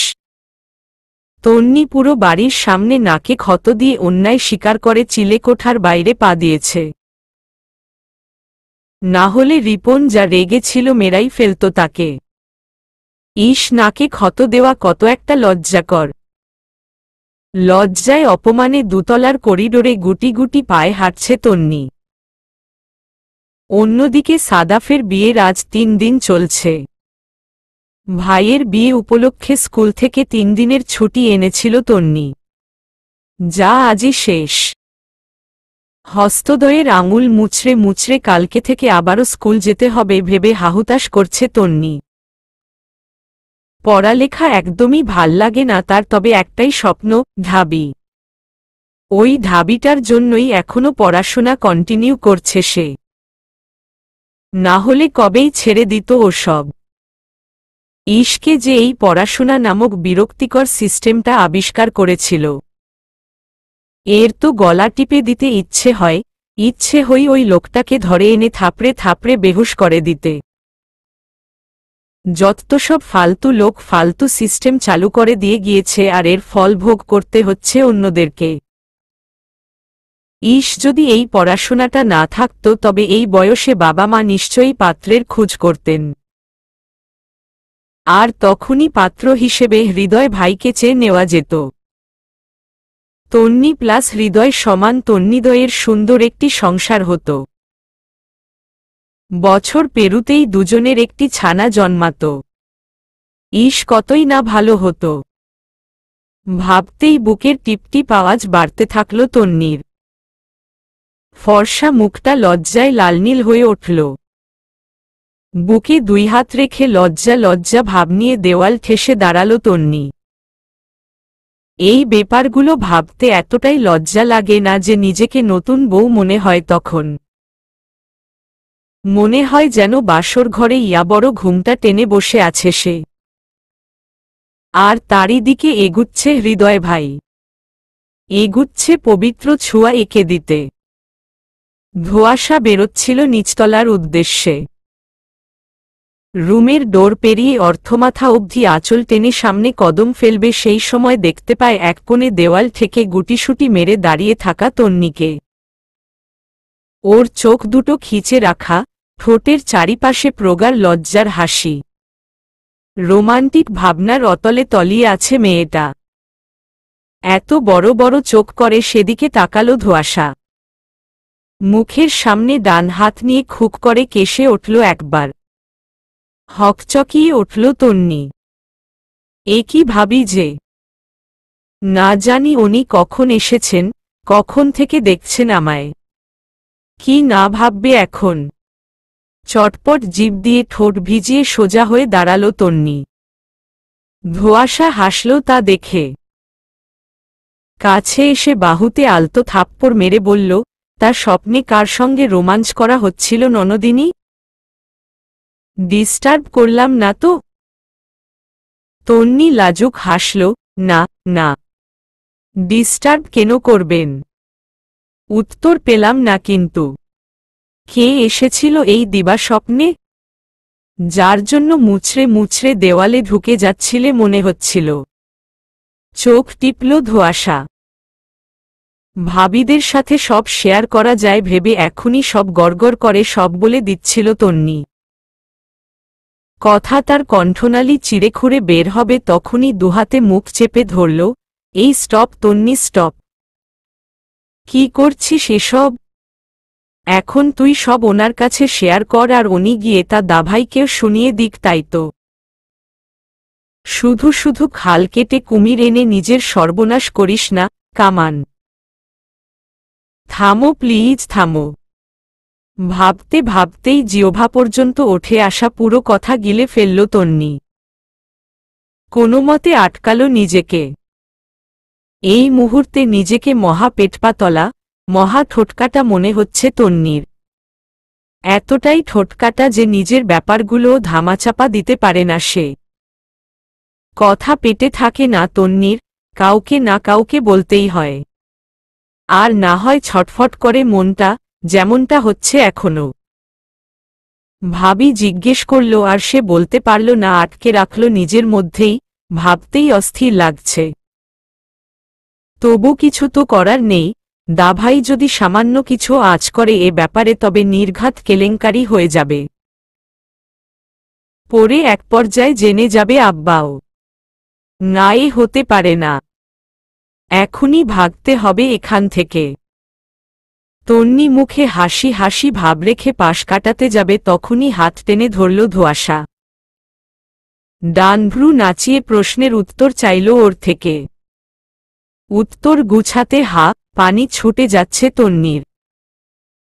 তন্নি পুরো বাড়ির সামনে নাকে ক্ষত দিয়ে অন্যায় স্বীকার করে চিলেকোঠার বাইরে পা দিয়েছে। না হলে রিপন যা রেগেছিল মেরাই ফেলত তাকে। ইস, নাকে ক্ষত দেওয়া কত একটা লজ্জাকর। লজ্জায় অপমানে দুতলার করিডোরে গুটি গুটি পায়ে হাঁটছে তন্নি। অন্যদিকে সাদাফের বিয়ের আজ 3 দিন চলছে। ভাইয়ের বিয়ে উপলক্ষে স্কুল থেকে 3 দিনের ছুটি এনেছিল তন্নি, যা আজই শেষ। হস্তদ্বয়ের আঙুল মুচড়ে মুচড়ে কালকে থেকে আবারও স্কুল যেতে হবে ভেবে হাহুতাশ করছে তন্নি। পড়ালেখা একদমই ভাল লাগে না তার, তবে একটাই স্বপ্ন, ঢাবি। ওই ঢাবিটার জন্যই এখনো পড়াশোনা কন্টিনিউ করছে সে। না হলে কবেই ছেড়ে দিত ওসব। ইশকে যে এই পড়াশোনা নামক বিরক্তিকর সিস্টেমটা আবিষ্কার করেছিল, এর তো গলা টিপে দিতে ইচ্ছে হয়, ইচ্ছে হই ওই লোকটাকে ধরে এনে থাপড়ে থাপড়ে বেহুশ করে দিতে। যত সব ফালতু লোক ফালতু সিস্টেম চালু করে দিয়ে গিয়েছে আর এর ফল ভোগ করতে হচ্ছে অন্যদেরকে। ইশ যদি এই পড়াশোনাটা না থাকত তবে এই বয়সে বাবা মা নিশ্চয়ই পাত্রের খোঁজ করতেন। আর তখনই পাত্র হিসেবে হৃদয় ভাইকে চেয়ে নেওয়া যেত। তন্নি প্লাস হৃদয় সমান তন্নিদয়ের সুন্দর একটি সংসার হতো। বছর পেরুতেই দুজনের একটি ছানা জন্মাত। ইশ কতই না ভালো হতো। ভাবতেই বুকের টিপটিপ আওয়াজ বাড়তে থাকল তন্নির। ফর্সা মুখটা লজ্জায় লালনীল হয়ে উঠল। বুকে 2 হাত রেখে লজ্জা লজ্জা ভাব নিয়ে দেওয়াল ঠেসে দাঁড়াল তন্নি। এই ব্যাপারগুলো ভাবতে এতটাই লজ্জা লাগে না যে নিজেকে নতুন বউ মনে হয় তখন। মনে হয় যেন বাসর ঘরে বড় ঘুমটা টেনে বসে আছে সে। আর তারই দিকে এগুচ্ছে হৃদয় ভাই। এগুচ্ছে পবিত্র ছোঁয়া এঁকে দিতে। ধোঁয়াশা বেরোচ্ছিল নিচতলার উদ্দেশ্যে। রুমের ডোর পেরিয়ে অর্থমাথা অবধি আঁচল টেনে সামনে কদম ফেলবে সেই সময় দেখতে পায় এক কোণে দেওয়াল থেকে গুটিসুটি মেরে দাঁড়িয়ে থাকা তন্নিকে। ওর চোখ দুটো খিচে রাখা, ঠোঁটের চারিপাশে প্রগাঢ় লজ্জার হাসি। রোমান্টিক ভাবনার অতলে তলিয়ে আছে মেয়েটা। এত বড় বড় চোখ করে সেদিকে তাকালো ধোঁয়াশা। মুখের সামনে ডান হাত নিয়ে খুক করে কেশে উঠল একবার। হকচকিয়ে উঠল তন্নি। এ কি ভাবি যে! না জানি উনি কখন এসেছেন, কখন থেকে দেখছেন আমায়। কি না ভাববে এখন। চটপট জিভ দিয়ে ঠোঁট ভিজিয়ে সোজা হয়ে দাঁড়াল তন্নি। ধোঁয়াশা হাসল তা দেখে। কাছে এসে বাহুতে আলতো থাপ্পড় মেরে বলল, তার স্বপ্নে কার সঙ্গে রোমাঞ্চ করা হচ্ছিল ননদিনী? ডিস্টার্ব করলাম না তো? তন্নি লাজুক হাসল, না না, ডিস্টার্ব কেন করবেন? উত্তর পেলাম না কিন্তু। কে এসেছিল এই দিবা স্বপ্নে? যার জন্য মুচড়ে মুচড়ে দেওয়ালে ঢুকে যাচ্ছিলে মনে হচ্ছিল। চোখ টিপল ধোঁয়াশা। ভাবিদের সাথে সব শেয়ার করা যায় ভেবে এখনই সব গড়গড় করে সব বলে দিচ্ছিল তন্নি। কথা তার কণ্ঠনালী চিড়ে খুঁড়ে বের হবে তখনই দুহাতে মুখ চেপে ধরল, এই স্টপ তন্নি স্টপ। কি করছিস এসব? এখন তুই সব ওনার কাছে শেয়ার কর আর উনি গিয়ে তা দাভাইকেও শুনিয়ে দিক তাই তো। শুধু শুধু খাল কেটে কুমির এনে নিজের সর্বনাশ করিস না, কামান। থামো প্লিজ থামো। ভাবতে ভাবতেই জিহ্বা পর্যন্ত ওঠে আসা পুরো কথা গিলে ফেলল তন্নি। কোনোমতে আটকাল নিজেকে। এই মুহূর্তে নিজেকে মহা পেটপাতলা, মহা ঠোঁটকাটা মনে হচ্ছে তন্নির। এতটাই ঠোঁটকাটা যে নিজের ব্যাপারগুলোও ধামাচাপা দিতে পারে না সে। কথা পেটে থাকে না তন্নির, কাউকে না কাউকে বলতেই হয়। আর না হয় ছটফট করে মনটা, যেমনটা হচ্ছে এখনো। ভাবি জিজ্ঞেস করল আর সে বলতে পারল না, আটকে রাখল নিজের মধ্যেই, ভাবতেই অস্থির লাগছে। তবু কিছু তো করার নেই, দাভাই যদি সামান্য কিছু আঁচ করে এ ব্যাপারে তবে নির্ঘাত কেলেঙ্কারি হয়ে যাবে। পরে এক পর্যায়ে জেনে যাবে আব্বাও। না এ হতে পারে না। এখনই ভাগতে হবে এখান থেকে। তন্নি মুখে হাসি হাসি ভাব রেখে পাশ কাটাতে যাবে তখনই হাত টেনে ধরল ধোঁয়াশা। ডানভ্রু নাচিয়ে প্রশ্নের উত্তর চাইল ওর থেকে। উত্তর গুছাতে পানি ছুটে যাচ্ছে তন্নির।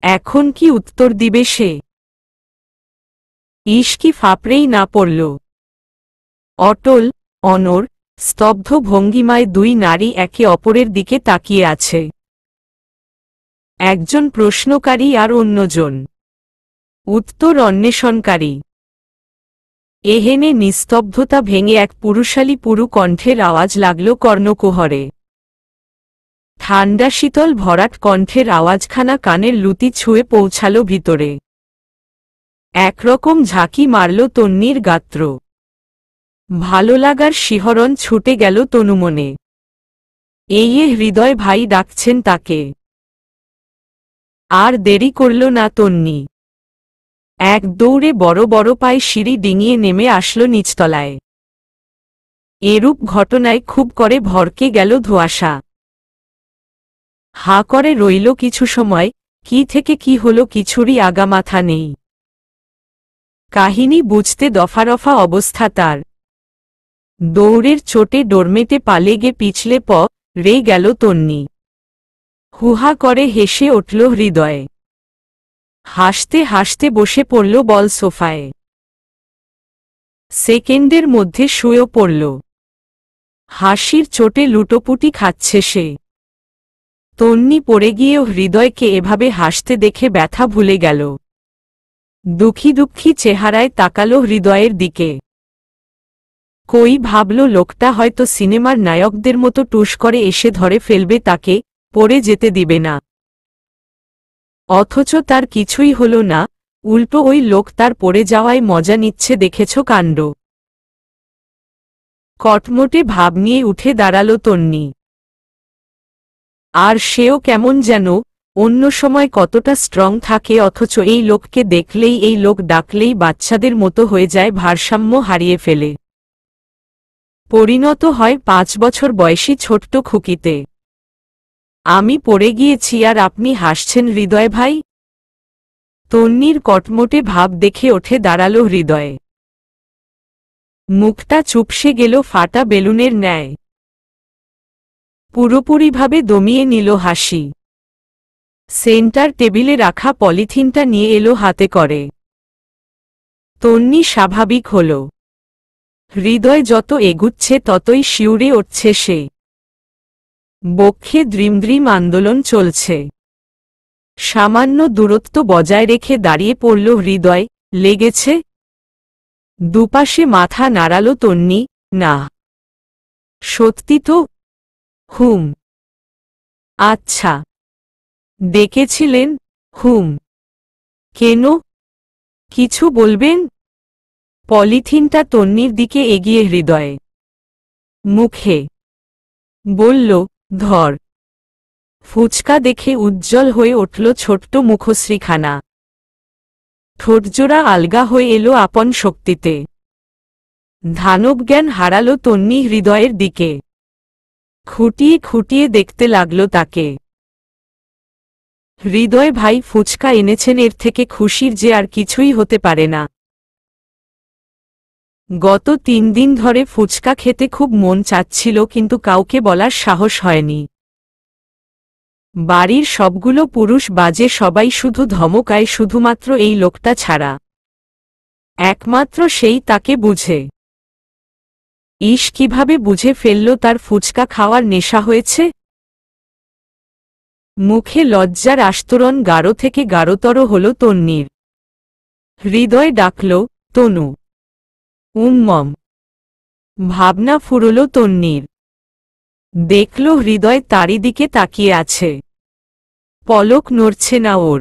এখন কি উত্তর দিবে সে? ইশকি ফাপড়েই না পড়ল। অটল, অনর, স্তব্ধ ভঙ্গিমায় দুই নারী একে অপরের দিকে তাকিয়ে আছে। একজন প্রশ্নকারী আর অন্যজন উত্তর অন্বেষণকারী। এহেনে নিস্তব্ধতা ভেঙে এক পুরুষালী পুরু কণ্ঠের আওয়াজ লাগল কর্ণকুহরে। ঠান্ডা শীতল ভরাট কণ্ঠের আওয়াজখানা কানের লুতি ছুঁয়ে পৌঁছাল ভিতরে। একরকম ঝাঁকি মারল তন্নির গাত্র। ভালো লাগার শিহরণ ছুটে গেল তনুমনে। এই হৃদয় ভাই ডাকছেন তাকে। আর দেরি করল না তন্নি। এক দৌড়ে বড় বড় পায়ে সিঁড়ি ডিঙিয়ে নেমে আসল নিচতলায়। এরূপ ঘটনায় খুব করে ভরকে গেল ধোঁয়াশা। হা করে রইল কিছু সময়, কি থেকে কি হল কিছুরই আগামাথা নেই। কাহিনী বুঝতে দফারফা অবস্থা তার। দৌড়ের চোটে ডোরমেটে পালেগে পিছলে রে গেল তন্নি। হুহা করে হেসে উঠল হৃদয়ে। হাসতে হাসতে বসে পড়ল বল সোফায়। সেকেন্ডের মধ্যে শুয়েও পড়ল। হাসির চোটে লুটোপুটি খাচ্ছে সে। তন্নি পড়ে গিয়েও হৃদয়কে এভাবে হাসতে দেখে ব্যথা ভুলে গেল। দুঃখী দুঃখী চেহারায় তাকাল হৃদয়ের দিকে। কই ভাবল লোকটা হয়তো সিনেমার নায়কদের মতো টুস করে এসে ধরে ফেলবে তাকে, পড়ে যেতে দিবে না। অথচ তার কিছুই হল না, উল্টো ওই লোক তার পড়ে যাওয়ায় মজা নিচ্ছে দেখেছ কাণ্ড। কটমটে ভাব নিয়ে উঠে দাঁড়াল তন্নি। আর সেও কেমন যেন অন্য সময় কতটা স্ট্রং থাকে, অথচ এই লোককে দেখলেই, এই লোক ডাকলেই বাচ্চাদের মতো হয়ে যায়, ভারসাম্য হারিয়ে ফেলে। পরিণত হয় 5 বছর বয়সী ছোট্ট খুকিতে। আমি পড়ে গিয়েছি আর আপনি হাসছেন হৃদয় ভাই? তন্বীর কটমটে ভাব দেখে ওঠে দাঁড়ালো হৃদয়। মুখটা চুপসে গেল ফাটা বেলুনের ন্যায়। পুরোপুরিভাবে দমিয়ে নিল হাসি। সেন্টার টেবিলে রাখা পলিথিনটা নিয়ে এলো হাতে করে। তন্বী স্বাভাবিক হল। হৃদয় যত এগুচ্ছে ততই শিউরে উঠছে সে। বক্ষে দ্রিমদ্রিম আন্দোলন চলছে। সামান্য দূরত্ব বজায় রেখে দাঁড়িয়ে পড়ল হৃদয়। লেগেছে? দুপাশে মাথা নাড়াল তন্বী। না। সত্যি তো? হুম। আচ্ছা। ডেকেছিলেন? হুম। কেন? কিছু বলবেন? পলিথিনটা তন্বীর দিকে এগিয়ে হৃদয়। মুখে বলল, ধর। ফুচকা দেখে উজ্জ্বল হয়ে উঠল ছোট্ট মুখশ্রীখানা। ঠোঁটজোড়া আলগা হয়ে এলো আপন শক্তিতে। ধানবজ্ঞান হারাল তন্বী হৃদয়ের দিকে। খুঁটিয়ে খুঁটিয়ে দেখতে লাগল তাকে। হৃদয় ভাই ফুচকা এনেছেন, এর থেকে খুশির যে আর কিছুই হতে পারে না। গত 3 দিন ধরে ফুচকা খেতে খুব মন চাচ্ছিল, কিন্তু কাউকে বলার সাহস হয়নি। বাড়ির সবগুলো পুরুষ বাজে, সবাই শুধু ধমকায়, শুধুমাত্র এই লোকটা ছাড়া। একমাত্র সেই তাকে বুঝে। ইস, কিভাবে বুঝে ফেলল তার ফুচকা খাওয়ার নেশা হয়েছে। মুখে লজ্জার আস্তরণ গাঢ় থেকে গাঢ়তর হল তন্বীর। হৃদয় ডাকল, তনু। উম্মম। ভাবনা ফুরল তন্বীর। দেখল হৃদয় তারই দিকে তাকিয়ে আছে। পলক নড়ছে না ওর।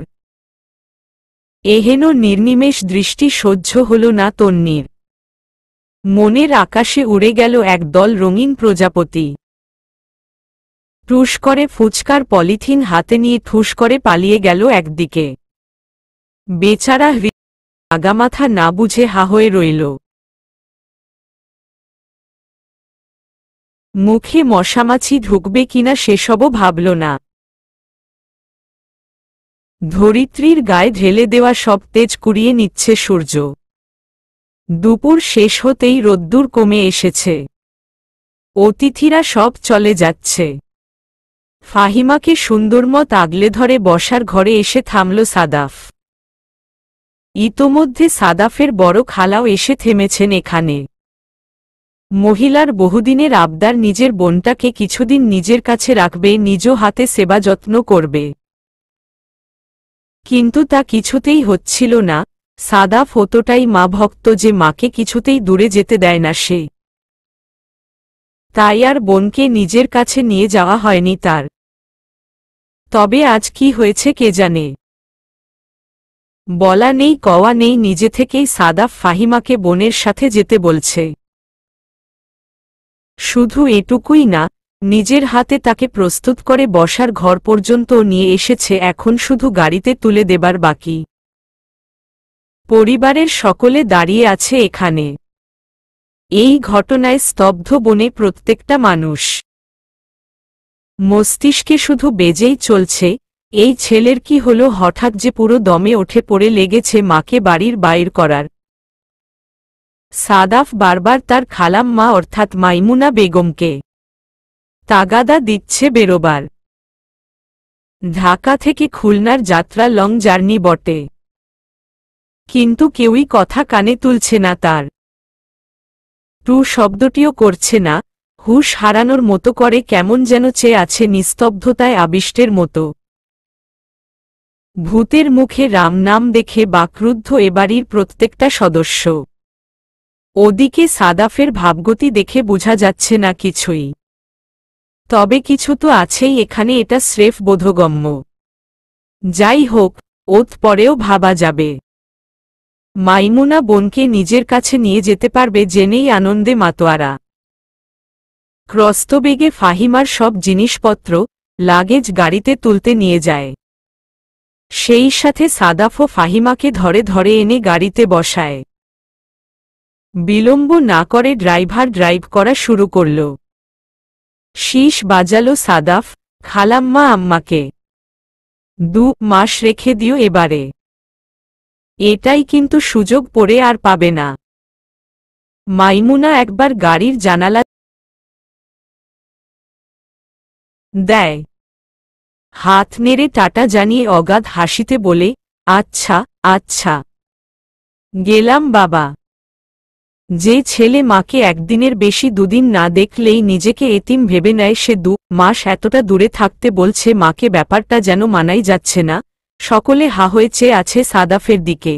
এহেন নির্নিমেষ দৃষ্টি সহ্য হল না তন্বীর। মনের আকাশে উড়ে গেল একদল রঙিন প্রজাপতি। টুস করে ফুচকার পলিথিন হাতে নিয়ে ঠুস করে পালিয়ে গেল একদিকে। বেচারা হৃদয় আগামাথা না বুঝে হা হয়ে রইল। মুখে মশামাছি ঢুকবে কিনা সেসবও ভাবল না। ধরিত্রীর গায়ে ঢেলে দেওয়া সব তেজ কুড়িয়ে নিচ্ছে সূর্য। দুপুর শেষ হতেই রোদ্দুর কমে এসেছে। অতিথিরা সব চলে যাচ্ছে। ফাহিমাকে সুন্দরমত আগলে ধরে বসার ঘরে এসে থামল সাদাফ। ইতোমধ্যে সাদাফের বড় খালাও এসে থেমেছেন এখানে। মহিলার বহুদিনের আবদার, নিজের বোনটাকে কিছুদিন নিজের কাছে রাখবে, নিজ হাতে সেবা যত্ন করবে। কিন্তু তা কিছুতেই হচ্ছিল না। সাদাফ অতটাই মা ভক্ত যে মাকে কিছুতেই দূরে যেতে দেয় না সে। তাই আর বোনকে নিজের কাছে নিয়ে যাওয়া হয়নি তার। তবে আজ কি হয়েছে কে জানে। বলা নেই কওয়া নেই, নিজে থেকেই সাদাফ ফাহিমাকে বোনের সাথে যেতে বলছে। শুধু এটুকুই না, নিজের হাতে তাকে প্রস্তুত করে বসার ঘর পর্যন্ত নিয়ে এসেছে, এখন শুধু গাড়িতে তুলে দেবার বাকি। পরিবারের সকলে দাঁড়িয়ে আছে এখানে। এই ঘটনায় স্তব্ধ বনে প্রত্যেকটা মানুষ। মস্তিষ্কে শুধু বেজেই চলছে, এই ছেলের কি হলো হঠাৎ যে পুরো দমে ওঠে পড়ে লেগেছে মাকে বাড়ির বাইর করার। সাদাফ বারবার তার খালাম্মা অর্থাৎ মাইমুনা বেগমকে তাগাদা দিচ্ছে বেরোবার। ঢাকা থেকে খুলনার যাত্রা লং জার্নি বটে, কিন্তু কেউই কথা কানে তুলছে না তার। টু শব্দটিও করছে না, হুঁশ হারানোর মতো করে কেমন যেন চেয়ে আছে নিস্তব্ধতায় আবিষ্টের মতো। ভূতের মুখে রাম নাম দেখে বাকরুদ্ধ এবাড়ির প্রত্যেকটা সদস্য। ওদিকে সাদাফের ভাবগতি দেখে বোঝা যাচ্ছে না কিছুই। তবে কিছু তো আছেই এখানে, এটা স্রেফ বোধগম্য। যাই হোক, ওত পরেও ভাবা যাবে। মাইমুনা বোনকে নিজের কাছে নিয়ে যেতে পারবে জেনেই আনন্দে মাতোয়ারা। ক্রস্তবেগে ফাহিমার সব জিনিসপত্র লাগেজ গাড়িতে তুলতে নিয়ে যায়। সেই সাথে সাদাফ ও ফাহিমাকে ধরে ধরে এনে গাড়িতে বসায়। বিলম্ব না করে ড্রাইভার ড্রাইভ করা শুরু করল। শীষ বাজালো সাদাফ, খালাম্মা আম্মাকে 2 মাস রেখে দিও এবারে, এটাই কিন্তু সুযোগ পড়ে আর পাবে না। মাইমুনা একবার গাড়ির জানালা দেয়, হাত নেড়ে টাটা জানিয়ে অগাধ হাসিতে বলে, আচ্ছা আচ্ছা, গেলাম বাবা। যে ছেলে মাকে একদিনের বেশি দুদিন না দেখলেই নিজেকে এতিম ভেবে নেয়, সে 2 মাস এতটা দূরে থাকতে বলছে মাকে, ব্যাপারটা যেন মানাই যাচ্ছে না। সকলে হা হয়ে চেয়ে আছে সাদাফের দিকে।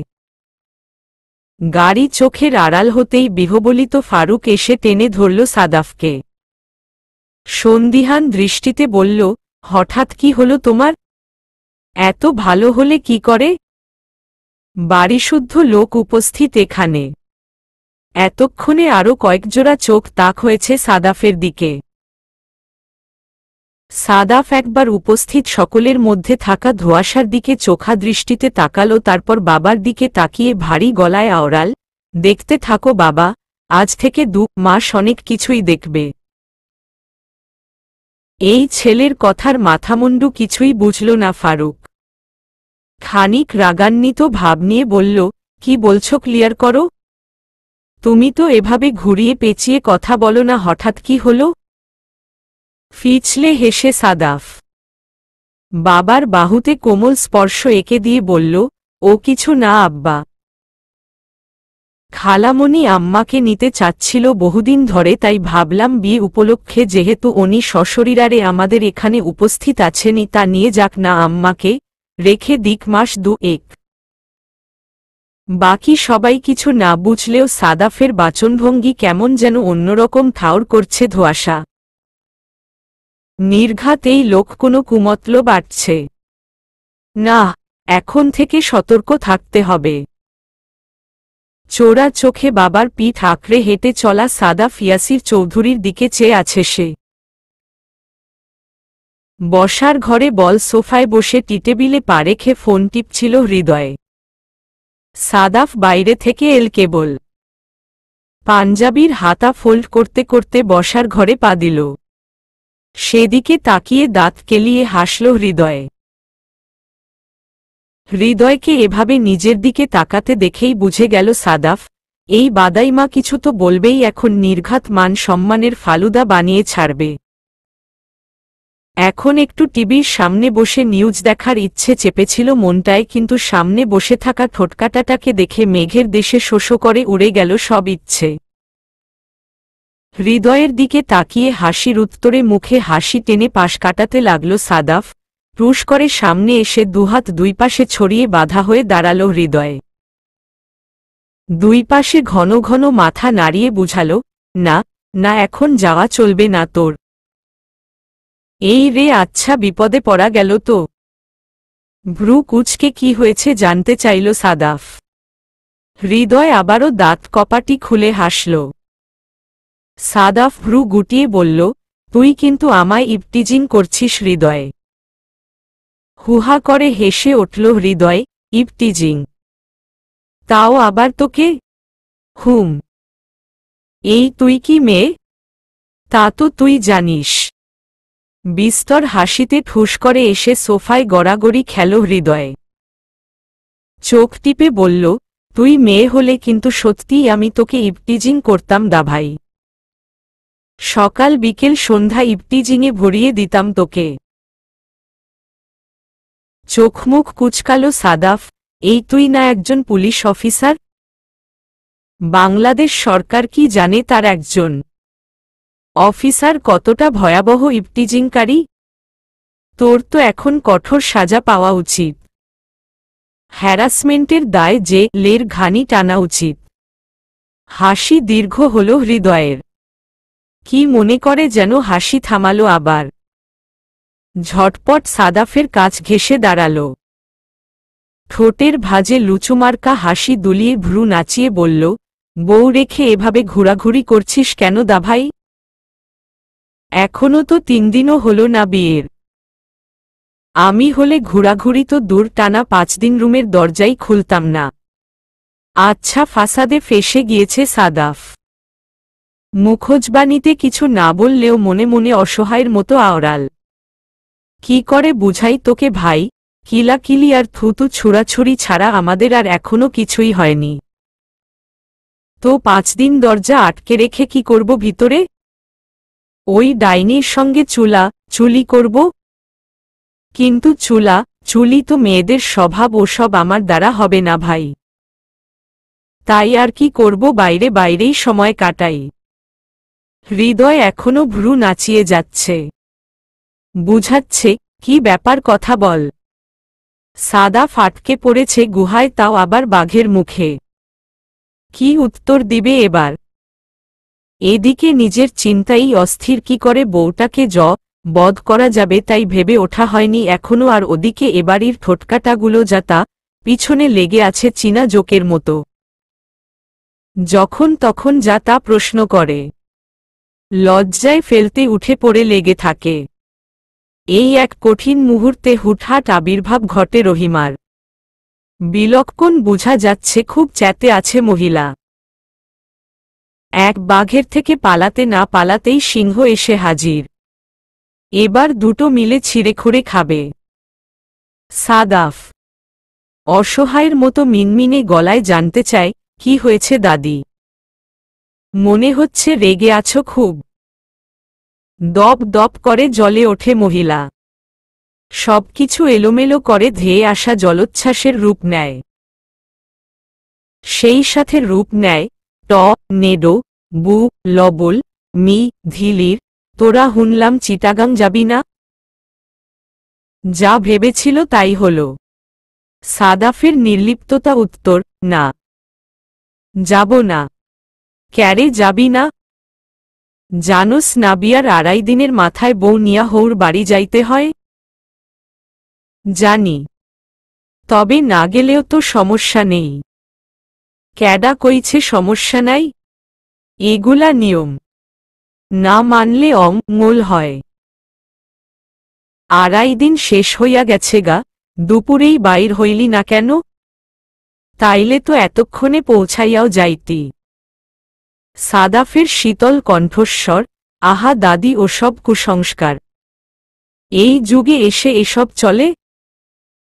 গাড়ি চোখের আড়াল হতেই বিহবলিত ফারুক এসে টেনে ধরল সাদাফকে। সন্দিহান দৃষ্টিতে বলল, হঠাৎ কি হলো তোমার? এত ভালো হলে কি করে? বাড়িশুদ্ধ লোক উপস্থিত এখানে। এতক্ষণে আরও কয়েকজোড়া চোখ তাক হয়েছে সাদাফের দিকে। সাদাফ একবার উপস্থিত সকলের মধ্যে থাকা ধোঁয়াশার দিকে চোখা দৃষ্টিতে তাকাল, তারপর বাবার দিকে তাকিয়ে ভারী গলায় আওড়াল, দেখতে থাকো বাবা, আজ থেকে 2 মাস অনেক কিছুই দেখবে। এই ছেলের কথার মাথামুন্ডু কিছুই বুঝল না ফারুক। খানিক রাগান্বিত ভাব নিয়ে বলল, কি বলছো ক্লিয়ার করো। তুমি তো এভাবে ঘুরিয়ে পেঁচিয়ে কথা বলো না, হঠাৎ কি হলো? ফিচলে হেসে সাদাফ বাবার বাহুতে কোমল স্পর্শ এঁকে দিয়ে বলল, ও কিছু না আব্বা। খালামণি আম্মাকে নিতে চাচ্ছিল বহুদিন ধরে, তাই ভাবলাম বিয়ে উপলক্ষে যেহেতু উনি সশরীরে আমাদের এখানে উপস্থিত আছেনি, তা নিয়ে যাক না আম্মাকে, রেখে দিক মাস 2-1। বাকি সবাই কিছু না বুঝলেও সাদাফের বাচনভঙ্গি কেমন যেন অন্যরকম ঠাউর করছে ধোঁয়াশা। নির্ঘাত এই লোক কোনো কুমতলব আটছে না, এখন থেকে সতর্ক থাকতে হবে। চোরা চোখে বাবার পিঠ আঁকড়ে হেঁটে চলা সাদাফ ইয়াসির চৌধুরীর দিকে চেয়ে আছে সে। বসার ঘরে বল সোফায় বসে টিটেবিলে পা রেখে ফোন টিপছিল হৃদয়ে। সাদাফ বাইরে থেকে এল কেবল। পাঞ্জাবির হাতা ফোল্ড করতে করতে বসার ঘরে পা দিল। সেদিকে তাকিয়ে দাঁত কেলিয়ে হাসল হৃদয়ে। হৃদয়কে এভাবে নিজের দিকে তাকাতে দেখেই বুঝে গেল সাদাফ, এই বাদাইমা কিছু তো বলবেই, এখন নির্ঘাত মান সম্মানের ফালুদা বানিয়ে ছাড়বে। এখন একটু টিভির সামনে বসে নিউজ দেখার ইচ্ছে চেপেছিল মনটায়, কিন্তু সামনে বসে থাকা ঠোটকাটাটাকে দেখে মেঘের দেশে শোষো করে উড়ে গেল সব ইচ্ছে। হৃদয়ের দিকে তাকিয়ে হাসির উত্তরে মুখে হাসি টেনে পাশ কাটাতে লাগল সাদাফ। রুশ করে সামনে এসে দুহাত দুই পাশে ছড়িয়ে বাঁধা হয়ে দাঁড়াল হৃদয়ে। দুই পাশে ঘন ঘন মাথা নাড়িয়ে বুঝাল, না না, এখন যাওয়া চলবে না তোর। এই রে, আচ্ছা বিপদে পড়া গেল তো। ভ্রু কুচকে কি হয়েছে জানতে চাইল সাদাফ। হৃদয় আবারও দাঁত কপাটি খুলে হাসল। সাদাফ ভ্রু গুটিয়ে বলল, তুই কিন্তু আমায় ইপটিজিং করছিস হৃদয়ে। হুহা করে হেসে উঠল হৃদয়, ইপটিজিং? তাও আবার তোকে? হুম। এই তুই কি মেয়ে? তা তো তুই জানিস। বিস্তর হাসিতে ঠুস করে এসে সোফায় গড়াগড়ি খেল হৃদয়ে। চোখ টিপে বলল, তুই মেয়ে হলে কিন্তু সত্যিই আমি তোকে ইপটিজিং করতাম দাভাই। সকাল বিকেল সন্ধ্যা ইপটিজিংয়ে ভরিয়ে দিতাম তোকে। চোখমুখ কুচকালো সাদাফ, এই তুই না একজন পুলিশ অফিসার? বাংলাদেশ সরকার কি জানে তার একজন অফিসার কতটা ভয়াবহ ইপটিজিংকারী? তোর তো এখন কঠোর সাজা পাওয়া উচিত। হ্যারাসমেন্টের দায় জেলের ঘানি টানা উচিত। হাসি দীর্ঘ হল হৃদয়ের। কি মনে করে যেন হাসি থামালো আবার। ঝটপট সাদাফের কাছ ঘেঁষে দাঁড়াল। ঠোঁটের ভাঁজে লুচুমার্কা হাসি দুলিয়ে ভ্রু নাচিয়ে বলল, বউ রেখে এভাবে ঘোরাঘুরি করছিস কেন দাভাই? এখনো তো 3 দিনও হল না বিয়ের। আমি হলে ঘোরাঘুরি তো দূর, টানা 5 দিন রুমের দরজাই খুলতাম না। আচ্ছা, ফাসাদে ফেসে গিয়েছে সাদাফ। মুখোজবাণীতে কিছু না বললেও মনে মনে অসহায়ের মতো আওড়াল। কি করে বুঝাই তোকে ভাই, কিলাকিলি আর থুতু ছুড়াছুড়ি ছাড়া আমাদের আর এখনো কিছুই হয়নি। তো 5 দিন দরজা আটকে রেখে কি করব ভিতরে? ওই ডাইনির সঙ্গে চুলি করব। কিন্তু চুলি তো মেয়েদের স্বভাব, ওসব আমার দ্বারা হবে না ভাই। তাই আর কি করব, বাইরেই সময় কাটাই। হৃদয় এখনো ভ্রু নাচিয়ে যাচ্ছে, বুঝাচ্ছে কি ব্যাপার, কথা বল। সাদাফ আটকে পড়েছে গুহায়, তাও আবার বাঘের মুখে। কি উত্তর দিবে এবার? এদিকে নিজের চিন্তাই অস্থির, কি করে বউটাকে বধ করা যাবে তাই ভেবে ওঠা হয়নি এখনো। আর ওদিকে এবাড়ির ঠোটকাটাগুলো যাতা পিছনে লেগে আছে চীনা জোকের মতো। যখন তখন যা তা প্রশ্ন করে, লজ্জায় ফেলতে উঠে পড়ে লেগে থাকে। এই এক কঠিন মুহূর্তে হুটহাট আবির্ভাব ঘটে রহিমার। বিলক্ষণ বোঝা যাচ্ছে খুব চ্যাতে আছে মহিলা। এক বাঘের থেকে পালাতে না পালাতেই সিংহ এসে হাজির। এবার দুটো মিলে ছিঁড়েখুঁড়ে খাবে। সাদাফ অসহায়ের মতো মিনমিনে গলায় জানতে চায়, কি হয়েছে দাদি? মনে হচ্ছে রেগে আছো খুব। দপ দপ করে জ্বলে ওঠে মহিলা। সবকিছু এলোমেলো করে ধেয়ে আসা জলোচ্ছ্বাসের রূপ নেয়। সেই সাথে রূপ নেয় নেডো, বু, লবল, মি, ধিলির। তোরা হুনলাম চিটাগাং যাবি না? যা ভেবেছিল তাই হল। সাদাফের নির্লিপ্ততা উত্তর, না, যাব না। ক্যারে যাবি না? জানোস না বিয়ার 2.5 দিনের মাথায় বউ নিয়া হৌর বাড়ি যাইতে হয়? জানি, তবে না গেলেও তো সমস্যা নেই। ক্যাডা কইছে সমস্যা নাই? এগুলা নিয়ম, না মানলে অমঙ্গল হয়। 2.5 দিন শেষ হইয়া গেছে গা, দুপুরেই বাইর হইলি না কেন? তাইলে তো এতক্ষণে পৌঁছাইয়াও যাইতি। সাদাফের শীতল কণ্ঠস্বর, আহা দাদি, ওসব কুসংস্কার। এই যুগে এসে এসব চলে?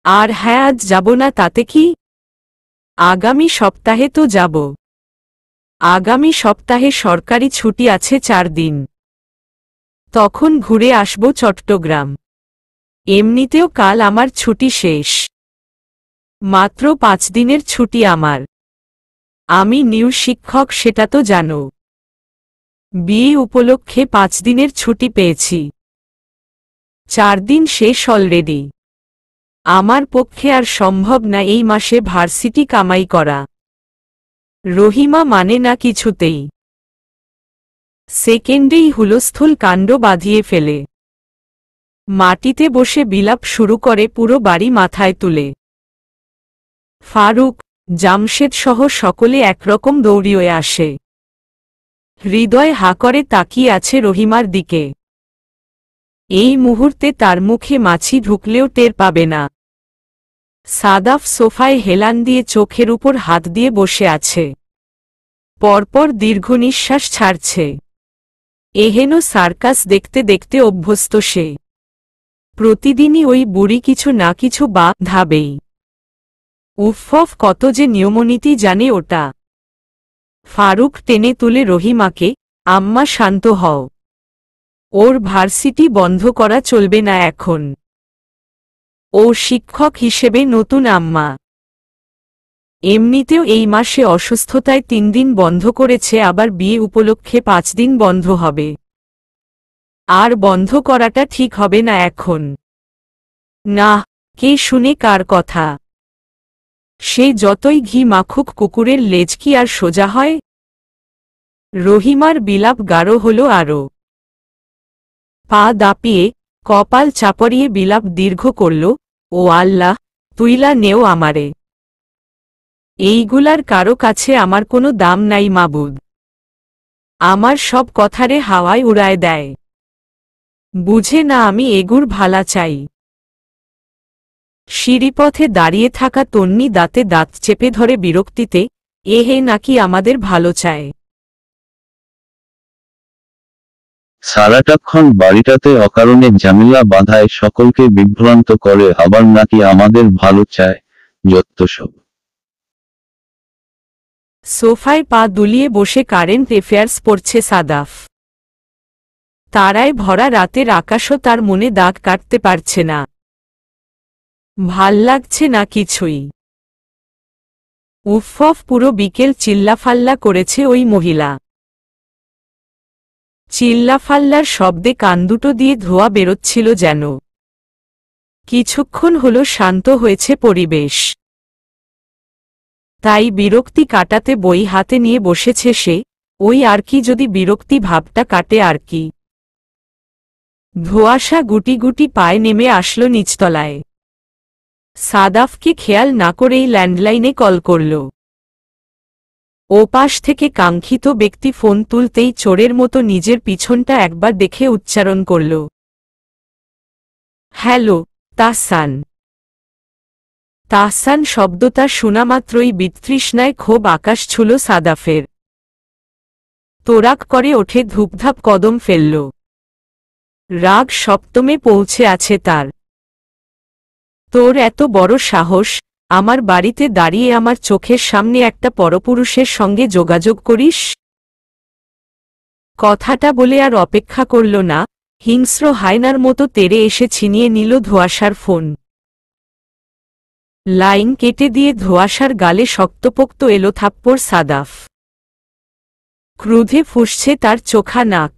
আর হ্যাঁ, আজ যাব না তাতে কি? আগামী সপ্তাহে তো যাব। আগামী সপ্তাহে সরকারি ছুটি আছে 4 দিন। তখন ঘুরে আসব চট্টগ্রাম। এমনিতেও কাল আমার ছুটি শেষ। মাত্র 5 দিনের ছুটি আমার। আমি নিউ শিক্ষক, সেটা তো জানো। বিয়ে উপলক্ষে 5 দিনের ছুটি পেয়েছি। 4 দিন শেষ অলরেডি। আমার পক্ষে আর সম্ভব না এই মাসে ভার্সিটি কামাই করা। রহিমা মানে না কিছুতেই। সেকেন্ডেই হুলস্থুল কাণ্ড বাঁধিয়ে ফেলে। মাটিতে বসে বিলাপ শুরু করে, পুরো বাড়ি মাথায় তুলে। ফারুক, জামশেদ সহ সকলে একরকম দৌড়িয়ে আসে। হৃদয় হা করে তাকিয়ে আছে রহিমার দিকে। এই মুহূর্তে তার মুখে মাছি ঢুকলেও টের পাবে না। সাদাফ সোফায় হেলান দিয়ে চোখের উপর হাত দিয়ে বসে আছে। পরপর দীর্ঘ নিঃশ্বাস ছাড়ছে। এহেন সার্কাস দেখতে দেখতে অভ্যস্ত সে। প্রতিদিনই ওই বুড়ি কিছু না কিছু ধাবেই। উফফ, কত যে নিয়মনীতি জানে ওটা। ফারুক টেনে তুলে রহিমাকে, আম্মা শান্ত হও। ওর ভার্সিটি বন্ধ করা চলবে না এখন। ও শিক্ষক হিসেবে নতুন আম্মা। এমনিতেও এই মাসে অসুস্থতায় 3 দিন বন্ধ করেছে, আবার বিয়ে উপলক্ষে 5 দিন বন্ধ হবে। আর বন্ধ করাটা ঠিক হবে না এখন। না, কে শুনে কার কথা? সে যতই ঘি মাখুক, কুকুরের লেজ কি আর সোজা হয়? রহিমার বিলাপ গাঢ় হল আরো। পা দাপিয়ে কপাল চাপড়িয়ে বিলাপ দীর্ঘ করল, ও আল্লাহ, তুইলা নেও আমারে। এইগুলার কারো কাছে আমার কোনো দাম নাই মাবুদ। আমার সব কথারে হাওয়ায় উড়ায় দেয়। বুঝে না আমি এগুর ভালা চাই। সিঁড়িপথে দাঁড়িয়ে থাকা তন্নি দাঁতে দাঁত চেপে ধরে বিরক্তিতে, এ হে নাকি আমাদের ভালো চায়। সারাটাক্ষণ বাড়িটাতে অকারণে ঝামেলা বাঁধায় সকলকে বিভ্রান্ত করে, আবার নাকি আমাদের ভালো চায়, যত্তসব। সোফায় পা দুলিয়ে বসে কারেন্ট অ্যাফেয়ার্স পড়ছে সাদাফ। তারায় ভরা রাতের আকাশও তার মনে দাগ কাটতে পারছে না। ভাল লাগছে না কিছুই। উফ, পুরো বিকেল চিল্লাফাল্লা করেছে ওই মহিলা। চিল্লাফাল্লার শব্দে কানদুটো দিয়ে ধোঁয়া বেরোচ্ছিল যেন। কিছুক্ষণ হলো শান্ত হয়েছে পরিবেশ। তাই বিরক্তি কাটাতে বই হাতে নিয়ে বসেছে সে, ওই আর কি যদি বিরক্তি ভাবটা কাটে আর কি। ধোঁয়াশা গুটি গুটি পায়ে নেমে আসলো নিচতলায়। সাদাফকে খেয়াল না করেই ল্যান্ডলাইনে কল করল। ওপাশ থেকে কাঙ্ক্ষিত ব্যক্তি ফোন তুলতেই চোরের মতো নিজের পিছনটা একবার দেখে উচ্চারণ করল, হ্যালো, তাহসান। তাহসান শব্দটা শোনামাত্রই বিতৃষ্ণায় ক্ষোভ আকাশ ছুল সাদাফের। তোরাক করে ওঠে, ধূপধাপ কদম ফেলল। রাগ সপ্তমে পৌঁছে আছে তার। তোর এত বড় সাহস, আমার বাড়িতে দাঁড়িয়ে আমার চোখের সামনে একটা পরপুরুষের সঙ্গে যোগাযোগ করিস? কথাটা বলে আর অপেক্ষা করল না, হিংস্র হায়নার মতো তেড়ে এসে ছিনিয়ে নিল ধোঁয়াশার ফোন। লাইন কেটে দিয়ে ধোঁয়াশার গালে শক্তপোক্ত এলো থাপ্পড় সাদাফ। ক্রোধে ফুঁসছে তার চোখা নাক।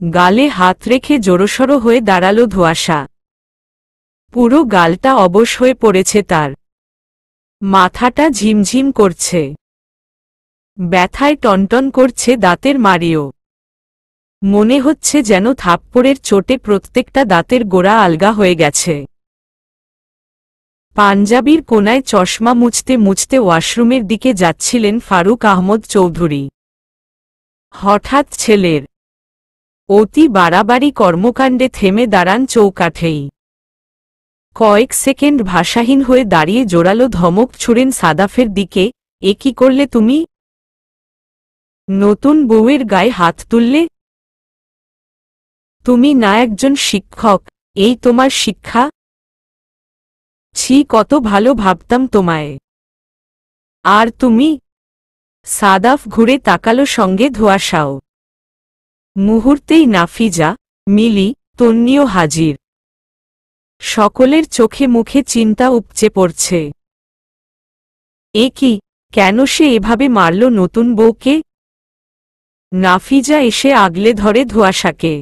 গালে হাত রেখে জোরসড়ো হয়ে দাঁড়ালো ধোঁয়াশা। পুরো গালটা অবশ হয়ে পড়েছে তার। মাথাটা ঝিমঝিম করছে। ব্যথায় টনটন করছে দাঁতের মাড়িও। মনে হচ্ছে যেন থাপ্পড়ের চোটে প্রত্যেকটা দাঁতের গোড়া আলগা হয়ে গেছে। পাঞ্জাবির কোনায় চশমা মুছতে মুছতে ওয়াশরুমের দিকে যাচ্ছিলেন ফারুক আহমদ চৌধুরী। হঠাৎ ছেলের অতি বাড়াবাড়ি কর্মকাণ্ডে থেমে দাঁড়ান চৌকাঠেই। কয়েক সেকেন্ড ভাষাহীন হয়ে দাঁড়িয়ে জোরালো ধমক ছুড়েন সাদাফের দিকে, এ কি করলে তুমি? নতুন বউয়ের গায়ে হাত তুললে? তুমি না একজন শিক্ষক, এই তোমার শিক্ষা? ছি, কত ভালো ভাবতাম তোমায়। আর তুমি? সাদাফ ঘুরে তাকালো, সঙ্গে ধোঁয়াশাও। মুহূর্তেই নাফিজা, মিলি, তন্নিও হাজির। সকলের চোখে মুখে চিন্তা উপচে পড়ছে। এ কি, কেন সে এভাবে মারল নতুন বউকে? নাফিজা এসে আগলে ধরে ধোঁয়াশাকে।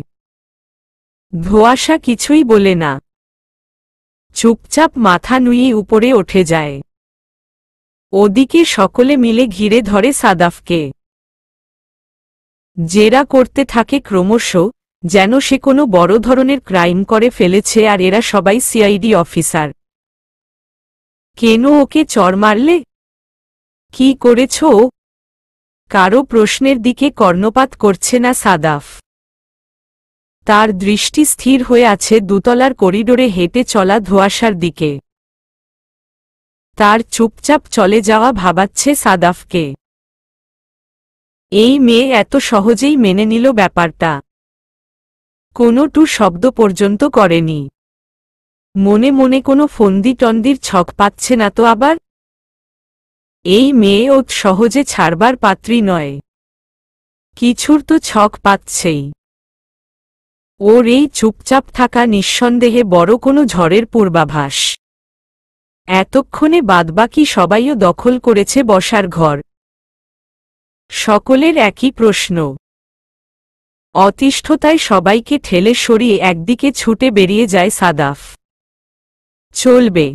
ধোঁয়াশা কিছুই বলে না, চুপচাপ মাথা নুয়ে উপরে উঠে যায়। ওদিকে সকলে মিলে ঘিরে ধরে সাদাফকে। জেরা করতে থাকে ক্রমশ, যেন সে কোনো বড় ধরনের ক্রাইম করে ফেলেছে আর এরা সবাই সিআইডি অফিসার। কেন ওকে চড় মারলে? কি করেছ ও? কারো প্রশ্নের দিকে কর্ণপাত করছে না সাদাফ। তার দৃষ্টি স্থির হয়ে আছে দুতলার করিডোরে হেঁটে চলা ধোঁয়াশার দিকে। তার চুপচাপ চলে যাওয়া ভাবাচ্ছে সাদাফকে। এই মেয়ে এত সহজেই মেনে নিল ব্যাপারটা। কোনো টু শব্দ পর্যন্ত করেনি। মনে মনে কোনো ফন্দি টন্দির ছক পাচ্ছে না তো আবার? এই মেয়ে ও সহজে ছাড়বার পাত্রী নয়। কিছুর তো ছক পাচ্ছেই। ওর এই চুপচাপ থাকা নিঃসন্দেহে বড় কোনো ঝড়ের পূর্বাভাস। এতক্ষণে বাদবাকি সবাইও দখল করেছে বসার ঘর। সকলের একই প্রশ্ন। অতিষ্ঠতায় সবাইকে ঠেলে সরিয়ে একদিকে ছুটে বেরিয়ে যায় সাদাফ। চলবে।